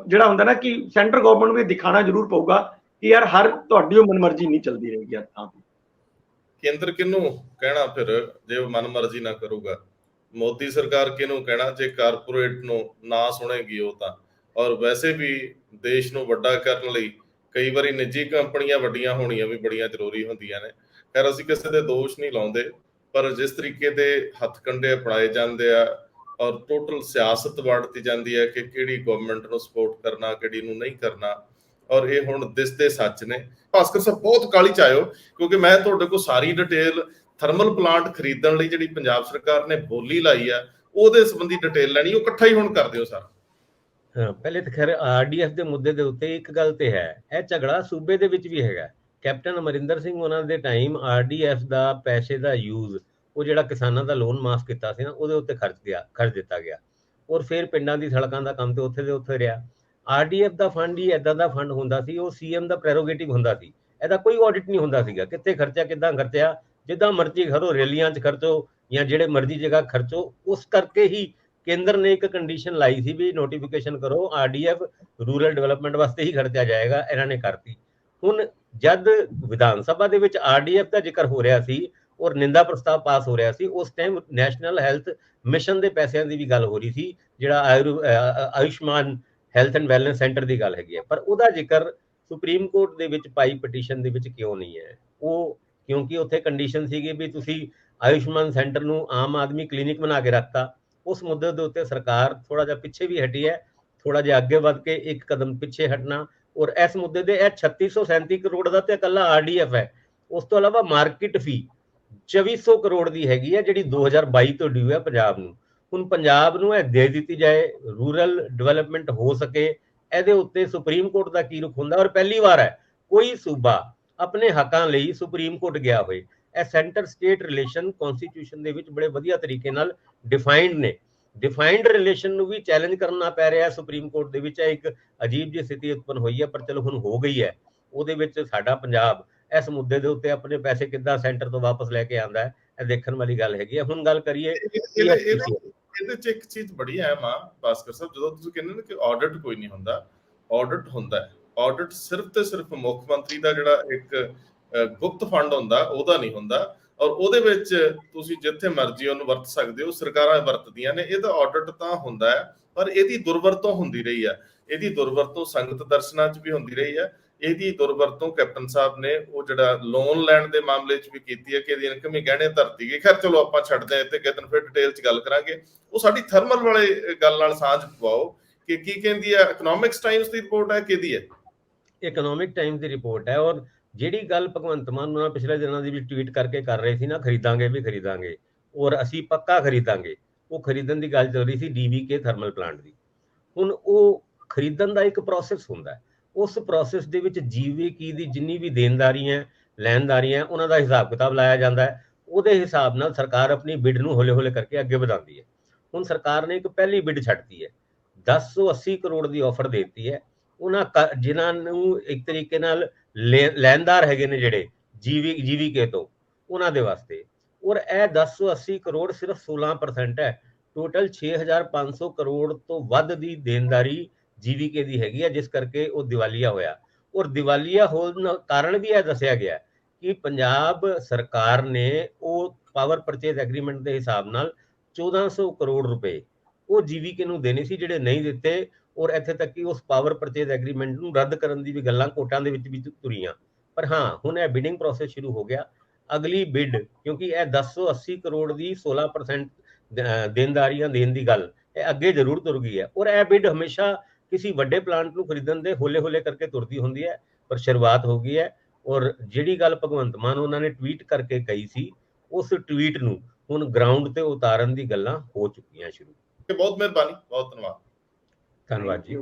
ਜਿਹੜਾ ਹੁੰਦਾ ਨਾ ਕਿ ਸੈਂਟਰ ਗਵਰਨਮੈਂਟ ਨੂੰ ਵੀ ਦਿਖਾਣਾ ਜ਼ਰੂਰ ਪਊਗਾ ਕਿ ਯਾਰ ਹਰ ਤੁਹਾਡੀ ਮਨਮਰਜ਼ੀ ਨਹੀਂ ਚੱਲਦੀ ਰਹੇਗੀ। ਤਾਂ ਕੇਂਦਰ ਕਿਹਨੂੰ ਕਹਿਣਾ ਫਿਰ ਜੇ ਉਹ ਮਨਮਰਜ਼ੀ ਨਾ ਕਰੂਗਾ? ਮੋਦੀ ਸਰਕਾਰ ਕਿਹਨੂੰ ਕਹਿਣਾ ਜੇ ਕਾਰਪੋਰੇਟ ਨੂੰ ਨਾ ਸੁਣੇਗੀ ਉਹ ਤਾਂ। ਔਰ ਵੈਸੇ ਵੀ ਦੇਸ਼ ਨੂੰ ਵੱਡਾ ਕਰਨ ਲਈ ਕਈ ਵਾਰੀ ਨਿੱਜੀ ਕੰਪਨੀਆਂ ਵੱਡੀਆਂ ਹੋਣੀਆਂ ਵੀ ਬੜੀਆਂ ਜ਼ਰੂਰੀ ਹੁੰਦੀਆਂ ਨੇ। ਖੈਰ ਅਸੀਂ ਕਿਸੇ ਦੇ ਦੋਸ਼ ਨਹੀਂ ਲਾਉਂਦੇ, ਪਰ ਜਿਸ ਤਰੀਕੇ ਦੇ ਹੱਥਕੰਡੇ ਅਪਣਾਏ ਜਾਂਦੇ ਆ ਔਰ ਟੋਟਲ ਸਿਆਸਤ ਵੜਤੀ ਜਾਂਦੀ ਹੈ ਕਿ ਕਿਹੜੀ ਗਵਰਨਮੈਂਟ ਨੂੰ ਸਪੋਰਟ ਕਰਨਾ, ਕਿਹੜੀ ਨੂੰ ਨਹੀਂ ਕਰਨਾ, ਔਰ ਇਹ ਹੁਣ ਦਿਸਦੇ ਸੱਚ ਨੇ। ਭਾਸਕਰ ਸਾਹਿਬ ਬਹੁਤ ਕਾਹਲੀ ਚ ਆਇਓ, ਕਿਉਂਕਿ ਮੈਂ ਤੁਹਾਡੇ ਕੋਲ ਸਾਰੀ ਡਿਟੇਲ ਥਰਮਲ ਪਲਾਂਟ ਖਰੀਦਣ ਲਈ ਜਿਹੜੀ ਪੰਜਾਬ ਸਰਕਾਰ ਨੇ ਬੋਲੀ ਲਾਈ ਆ ਉਹਦੇ ਸੰਬੰਧੀ ਡਿਟੇਲ ਲੈਣੀ, ਉਹ ਇਕੱਠਾ ਹੀ ਹੁਣ ਕਰ ਦਿਓ ਸਰ। ਪਹਿਲੇ ਤਾਂ ਖੈਰ ਆਰਡੀਐਫ ਦੇ ਮੁੱਦੇ ਦੇ ਉੱਤੇ ਇੱਕ ਗੱਲ ਤੇ ਹੈ, ਇਹ ਝਗੜਾ ਸੂਬੇ ਦੇ ਵਿੱਚ ਵੀ ਹੈਗਾ। ਕੈਪਟਨ ਅਮਰਿੰਦਰ ਸਿੰਘ ਉਹਨਾਂ ਦੇ ਟਾਈਮ ਆਰਡੀਐਫ ਦਾ ਪੈਸੇ ਦਾ ਯੂਜ਼, ਉਹ ਜਿਹੜਾ ਕਿਸਾਨਾਂ ਦਾ ਲੋਨ ਮਾਫ ਕੀਤਾ ਸੀ ਨਾ, ਉਹਦੇ ਉੱਤੇ ਖਰਚ ਦਿੱਤਾ ਗਿਆ, ਔਰ ਫਿਰ ਪਿੰਡਾਂ ਦੀ ਸੜਕਾਂ ਦਾ ਕੰਮ ਤੇ ਉੱਥੇ ਦੇ ਉੱਥੇ ਰਿਹਾ। ਆਰਡੀਐਫ ਦਾ ਫੰਡ ਹੀ ਏਦਾਂ ਦਾ ਫੰਡ ਹੁੰਦਾ ਸੀ, ਉਹ ਸੀਐਮ ਦਾ ਪ੍ਰੈਰੋਗੇਟਿਵ ਹੁੰਦਾ ਸੀ ਇਹਦਾ ਕੋਈ ਆਡਿਟ ਨਹੀਂ ਹੁੰਦਾ ਸੀਗਾ, ਕਿੱਥੇ ਖਰਚਿਆ, ਕਿੱਦਾਂ ਖਰਚਿਆ, ਜਿੱਦਾਂ ਮਰਜ਼ੀ ਖਰੋ, ਰੈਲੀਆਂ 'ਚ ਖਰਚੋ ਜਾਂ ਜਿਹੜੇ ਮਰਜ਼ੀ ਜਗ੍ਹਾ ਖਰਚੋ। ਉਸ ਕਰਕੇ ਹੀ ਕੇਂਦਰ ਨੇ ਇੱਕ ਕੰਡੀਸ਼ਨ ਲਾਈ ਸੀ ਵੀ ਨੋਟੀਫਿਕੇਸ਼ਨ ਕਰੋ, ਆਰਡੀਐਫ ਰੂਰਲ ਡਿਵੈਲਪਮੈਂਟ ਵਾਸਤੇ ਹੀ ਖਰਚਿਆ ਜਾਏਗਾ, ਇਹਨਾਂ ਨੇ ਕਰਤੀ। ਹੁਣ ਜਦ ਵਿਧਾਨ ਸਭਾ ਦੇ ਵਿੱਚ ਆਰਡੀਐਫ ਦਾ ਜ਼ਿਕਰ ਹੋ ਰਿਹਾ ਸੀ ਔਰ ਨਿੰਦਾ ਪ੍ਰਸਤਾਵ ਪਾਸ ਹੋ ਰਿਹਾ ਸੀ, ਉਸ ਟਾਈਮ ਨੈਸ਼ਨਲ ਹੈਲਥ ਮਿਸ਼ਨ ਦੇ ਪੈਸਿਆਂ ਦੀ ਵੀ ਗੱਲ ਹੋ ਰਹੀ ਸੀ, ਜਿਹੜਾ Ayushman health and wellness centre ਦੀ ਗੱਲ ਹੈਗੀ ਹੈ, ਪਰ ਉਹਦਾ ਜ਼ਿਕਰ ਸੁਪਰੀਮ ਕੋਰਟ ਦੇ ਵਿੱਚ ਪਾਈ ਪਟੀਸ਼ਨ ਦੇ ਵਿੱਚ ਕਿਉਂ ਨਹੀਂ ਹੈ? ਉਹ ਕਿਉਂਕਿ ਉੱਥੇ ਕੰਡੀਸ਼ਨ ਸੀਗੀ ਵੀ ਤੁਸੀਂ ਆਯੁਸ਼ਮਾਨ ਸੈਂਟਰ ਨੂੰ ਆਮ ਆਦਮੀ ਕਲੀਨਿਕ ਬਣਾ ਕੇ ਰੱਖਤਾ। ਉਸ ਮੁੱਦੇ ਦੇ ਉੱਤੇ ਸਰਕਾਰ ਥੋੜਾ ਜਿਹਾ ਪਿੱਛੇ ਵੀ ਹਟੀ ਹੈ, ਥੋੜਾ ਜਿਹਾ ਅੱਗੇ ਵੱਧ ਕੇ ਇੱਕ ਕਦਮ ਪਿੱਛੇ ਹਟਣਾ। ਔਰ ਇਸ ਮੁੱਦੇ ਦੇ ਇਹ 3637 ਕਰੋੜ ਦਾ ਤੇ ਇਕੱਲਾ ਆਰਡੀਐਫ ਹੈ, ਉਸ ਤੋਂ ਇਲਾਵਾ ਮਾਰਕੀਟ ਫੀ 2400 ਕਰੋੜ ਦੀ ਹੈਗੀ ਹੈ, ਜਿਹੜੀ 2022 ਤੋਂ ਡਿਊ ਹੈ ਪੰਜਾਬ ਨੂੰ। ਹੁਣ ਪੰਜਾਬ ਨੂੰ ਇਹ ਦੇ ਦਿੱਤੀ ਜਾਏ, ਰੂਰਲ ਡਿਵੈਲਪਮੈਂਟ ਹੋ ਸਕੇ, ਇਹਦੇ ਉੱਤੇ ਸੁਪਰੀਮ ਕੋਰਟ ਦਾ ਕੀ ਰੁਖ ਹੁੰਦਾ? ਔਰ ਪਹਿਲੀ ਵਾਰ ਹੈ ਕੋਈ ਸੂਬਾ ਆਪਣੇ ਹੱਕਾਂ ਲਈ ਸੁਪਰੀਮ ਕੋਰਟ ਗਿਆ ਹੋਏ। ਇਹ ਸੈਂਟਰ ਸਟੇਟ ਰਿਲੇਸ਼ਨ ਕਨਸਟੀਟਿਊਸ਼ਨ ਦੇ ਵਿੱਚ ਬੜੇ ਵਧੀਆ ਤਰੀਕੇ ਨਾਲ ਡਿਫਾਈਨਡ ਨੇ। ਡਿਫਾਈਨਡ ਰਿਲੇਸ਼ਨ ਨੂੰ ਵੀ ਚੈਲੰਜ ਕਰਨਾ ਪੈ ਰਿਹਾ ਸੁਪਰੀਮ ਕੋਰਟ ਦੇ ਵਿੱਚ। ਇੱਕ ਅਜੀਬ ਜਿਹੀ ਸਥਿਤੀ ਉਤਪਨ ਹੋਈ ਹੈ, ਪਰ ਚਲੋ ਹੁਣ ਹੋ ਗਈ ਹੈ। ਉਹਦੇ ਵਿੱਚ ਸਾਡਾ ਪੰਜਾਬ ਇਸ ਮੁੱਦੇ ਦੇ ਉੱਤੇ ਆਪਣੇ ਪੈਸੇ ਕਿੱਦਾਂ ਸੈਂਟਰ ਤੋਂ ਵਾਪਸ ਲੈ ਕੇ ਆਉਂਦਾ ਹੈ, ਇਹ ਦੇਖਣ ਵਾਲੀ ਗੱਲ ਹੈਗੀ ਹੈ। ਹੁਣ ਗੱਲ ਕਰੀਏ ਇਹਦੇ ਚ ਇੱਕ ਚੀਜ਼ ਬੜੀ ਅਹਿਮ ਆ ਭਾਸਕਰ ਸਾਹਿਬ, ਜਦੋਂ ਤੁਸੀਂ ਕਹਿੰਦੇ ਨੇ ਕਿ ਆਡਿਟ ਕੋਈ ਨਹੀਂ ਹੁੰਦਾ, ਆਡਿਟ ਹੁੰਦਾ ਹੈ। ਆਡਿਟ ਸਿਰਫ ਤੇ ਸਿਰਫ ਮੁੱਖ ਮੰਤਰੀ ਦਾ ਜਿਹੜਾ ਇੱਕ ਗੁਪਤ ਫੰਡ ਹੁੰਦਾ ਉਹਦਾ ਨਹੀਂ ਹੁੰਦਾ, ਔਰ ਉਹਦੇ ਵਿੱਚ ਤੁਸੀਂ ਜਿੱਥੇ ਮਰਜ਼ੀ ਉਹਨੂੰ ਵਰਤ ਸਕਦੇ ਹੋ, ਸਰਕਾਰਾਂ ਵਰਤਦੀਆਂ ਨੇ। ਇਹਦਾ ਆਡਿਟ ਤਾਂ ਹੁੰਦਾ ਹੈ, ਪਰ ਇਹਦੀ ਦੁਰਵਰਤੋਂ ਹੁੰਦੀ ਰਹੀ ਹੈ। ਇਹਦੀ ਦੁਰਵਰਤੋਂ ਸੰਗਤ ਦਰਸ਼ਨਾਂ 'ਚ ਵੀ ਹੁੰਦੀ ਰਹੀ ਹੈ। ਇਹਦੀ ਦੁਰਵਰਤੋਂ ਕੈਪਟਨ ਸਾਹਿਬ ਨੇ ਉਹ ਜਿਹੜਾ ਲੋਨ ਲੈਣ ਦੇ ਮਾਮਲੇ 'ਚ ਵੀ ਕੀਤੀ ਹੈ ਕਿ ਇਹਦੀ ਇਨਕਮ ਹੀ ਗਹਿਣੇ ਧਰਤੀ ਗਈ। ਖੈਰ ਚਲੋ ਆਪਾਂ ਛੱਡਦੇ ਹਾਂ ਇੱਥੇ, ਕਿਤੇ ਫਿਰ ਡਿਟੇਲ 'ਚ ਗੱਲ ਕਰਾਂਗੇ। ਉਹ ਸਾਡੀ ਥਰਮਲ ਵਾਲੇ ਗੱਲ ਨਾਲ ਸਾਂਝ ਪਵਾਓ ਕਿ ਕੀ ਕਹਿੰਦੀ ਹੈ। ਇਕਨੋਮਿਕਸ ਟਾਈਮਸ ਦੀ ਰਿਪੋਰਟ ਹੈ, ਕਿਹਦੀ ਹੈ? ਇਕਨੋਮਿਕ ਟਾਈਮਸ ਦੀ ਰਿਪੋਰਟ ਹੈ। ਔਰ ਜਿਹੜੀ ਗੱਲ ਭਗਵੰਤ ਮਾਨ ਉਹਨਾਂ ਪਿਛਲੇ ਦਿਨਾਂ ਦੀ ਵੀ ਟਵੀਟ ਕਰਕੇ ਕਰ ਰਹੇ ਸੀ ਨਾ, ਖਰੀਦਾਂਗੇ ਵੀ ਖਰੀਦਾਂਗੇ ਔਰ ਅਸੀਂ ਪੱਕਾ ਖਰੀਦਾਂਗੇ, ਉਹ ਖਰੀਦਣ ਦੀ ਗੱਲ ਚੱਲ ਰਹੀ ਸੀ ਡੀਵੀਕੇ ਥਰਮਲ ਪਲਾਂਟ ਦੀ। ਹੁਣ ਉਹ ਖਰੀਦਣ ਦਾ ਇੱਕ ਪ੍ਰੋਸੈਸ ਹੁੰਦਾ ਹੈ, ਉਸ ਪ੍ਰੋਸੈਸ ਦੇ ਵਿੱਚ ਜੀਵੀਕੇ ਦੀ ਜਿੰਨੀ ਵੀ ਦੇਣਦਾਰੀਆਂ ਲੈਣਦਾਰੀਆਂ ਉਹਨਾਂ ਦਾ ਹਿਸਾਬ ਕਿਤਾਬ ਲਾਇਆ ਜਾਂਦਾ ਹੈ। ਉਹਦੇ ਹਿਸਾਬ ਨਾਲ ਸਰਕਾਰ ਆਪਣੀ ਬਿਡ ਨੂੰ ਹੌਲੇ ਹੌਲੇ ਕਰਕੇ ਅੱਗੇ ਵਧਾਉਂਦੀ ਹੈ। ਹੁਣ ਸਰਕਾਰ ਨੇ ਇੱਕ ਪਹਿਲੀ ਬਿਡ ਛੱਡਤੀ ਹੈ, 1080 ਕਰੋੜ ਦੀ ਆਫਰ ਦੇ ਦਿੱਤੀ ਹੈ ਉਹਨਾਂ ਜਿਨ੍ਹਾਂ ਨੂੰ ਇੱਕ ਤਰੀਕੇ ਨਾਲ ਲੈਣਦਾਰ ਹੈਗੇ ਨੇ ਜਿਹੜੇ ਜੀਵੀਕੇ ਤੋਂ, ਉਹਨਾਂ ਦੇ ਵਾਸਤੇ। ਔਰ ਇਹ 1080 ਕਰੋੜ ਸਿਰਫ 16% ਹੈ। ਟੋਟਲ 6500 ਕਰੋੜ ਤੋਂ ਵੱਧ ਦੀ ਦੇਣਦਾਰੀ ਜੀਵੀਕੇ ਦੀ ਹੈਗੀ ਹੈ, ਜਿਸ ਕਰਕੇ ਉਹ ਦਿਵਾਲੀਆ ਹੋਇਆ। ਔਰ ਦਿਵਾਲੀਆ ਹੋਣ ਦਾ ਕਾਰਨ ਵੀ ਇਹ ਦੱਸਿਆ ਗਿਆ ਕਿ ਪੰਜਾਬ ਸਰਕਾਰ ਨੇ ਉਹ ਪਾਵਰ ਪਰਚੇਜ਼ ਐਗਰੀਮੈਂਟ ਦੇ ਹਿਸਾਬ ਨਾਲ 1400 ਕਰੋੜ ਰੁਪਏ ਉਹ ਜੀਵੀਕੇ ਨੂੰ ਦੇਣੇ ਸੀ, ਜਿਹੜੇ ਨਹੀਂ ਦਿੱਤੇ। ਔਰ ਇੱਥੇ ਤੱਕ ਕਿ ਉਸ ਪਾਵਰ ਪਰਚੇਜ਼ ਐਗਰੀਮੈਂਟ ਨੂੰ ਰੱਦ ਕਰਨ ਦੀ ਵੀ ਗੱਲਾਂ ਕੋਰਟਾਂ ਦੇ ਵਿੱਚ ਵੀ ਤੁਰੀਆਂ। ਪਰ ਹਾਂ, ਹੁਣ ਇਹ ਬਿਡਿੰਗ ਪ੍ਰੋਸੈਸ ਸ਼ੁਰੂ ਹੋ ਗਿਆ। ਅਗਲੀ ਬਿਡ, ਕਿਉਂਕਿ ਇਹ 1080 ਕਰੋੜ ਦੀ 16% ਦੇਣਦਾਰੀਆਂ ਦੇਣ ਦੀ ਗੱਲ ਇਹ ਅੱਗੇ ਜ਼ਰੂਰ ਤੁਰ ਗਈ ਹੈ। ਔਰ ਇਹ ਬਿਡ ਹਮੇਸ਼ਾ ਕਿਸੇ ਵੱਡੇ ਪਲਾਂਟ ਨੂੰ ਖਰੀਦਣ ਦੇ ਹੌਲੇ ਹੌਲੇ ਕਰਕੇ ਤੁਰਦੀ ਹੁੰਦੀ ਹੈ, ਪਰ ਸ਼ੁਰੂਆਤ ਹੋ ਗਈ ਹੈ। ਔਰ ਜਿਹੜੀ ਗੱਲ ਭਗਵੰਤ ਮਾਨ ਉਹਨਾਂ ਨੇ ਟਵੀਟ ਕਰਕੇ ਕਹੀ ਸੀ, ਉਸ ਟਵੀਟ ਨੂੰ ਹੁਣ ਗਰਾਊਂਡ ਤੇ ਉਤਾਰਨ ਦੀ ਗੱਲਾਂ ਹੋ ਚੁੱਕੀਆਂ ਸ਼ੁਰੂ। ਬਹੁਤ ਮਿਹਰਬਾਨੀ, ਬਹੁਤ ਧੰਨਵਾਦ। ਧੰਨਵਾਦ ਜੀ।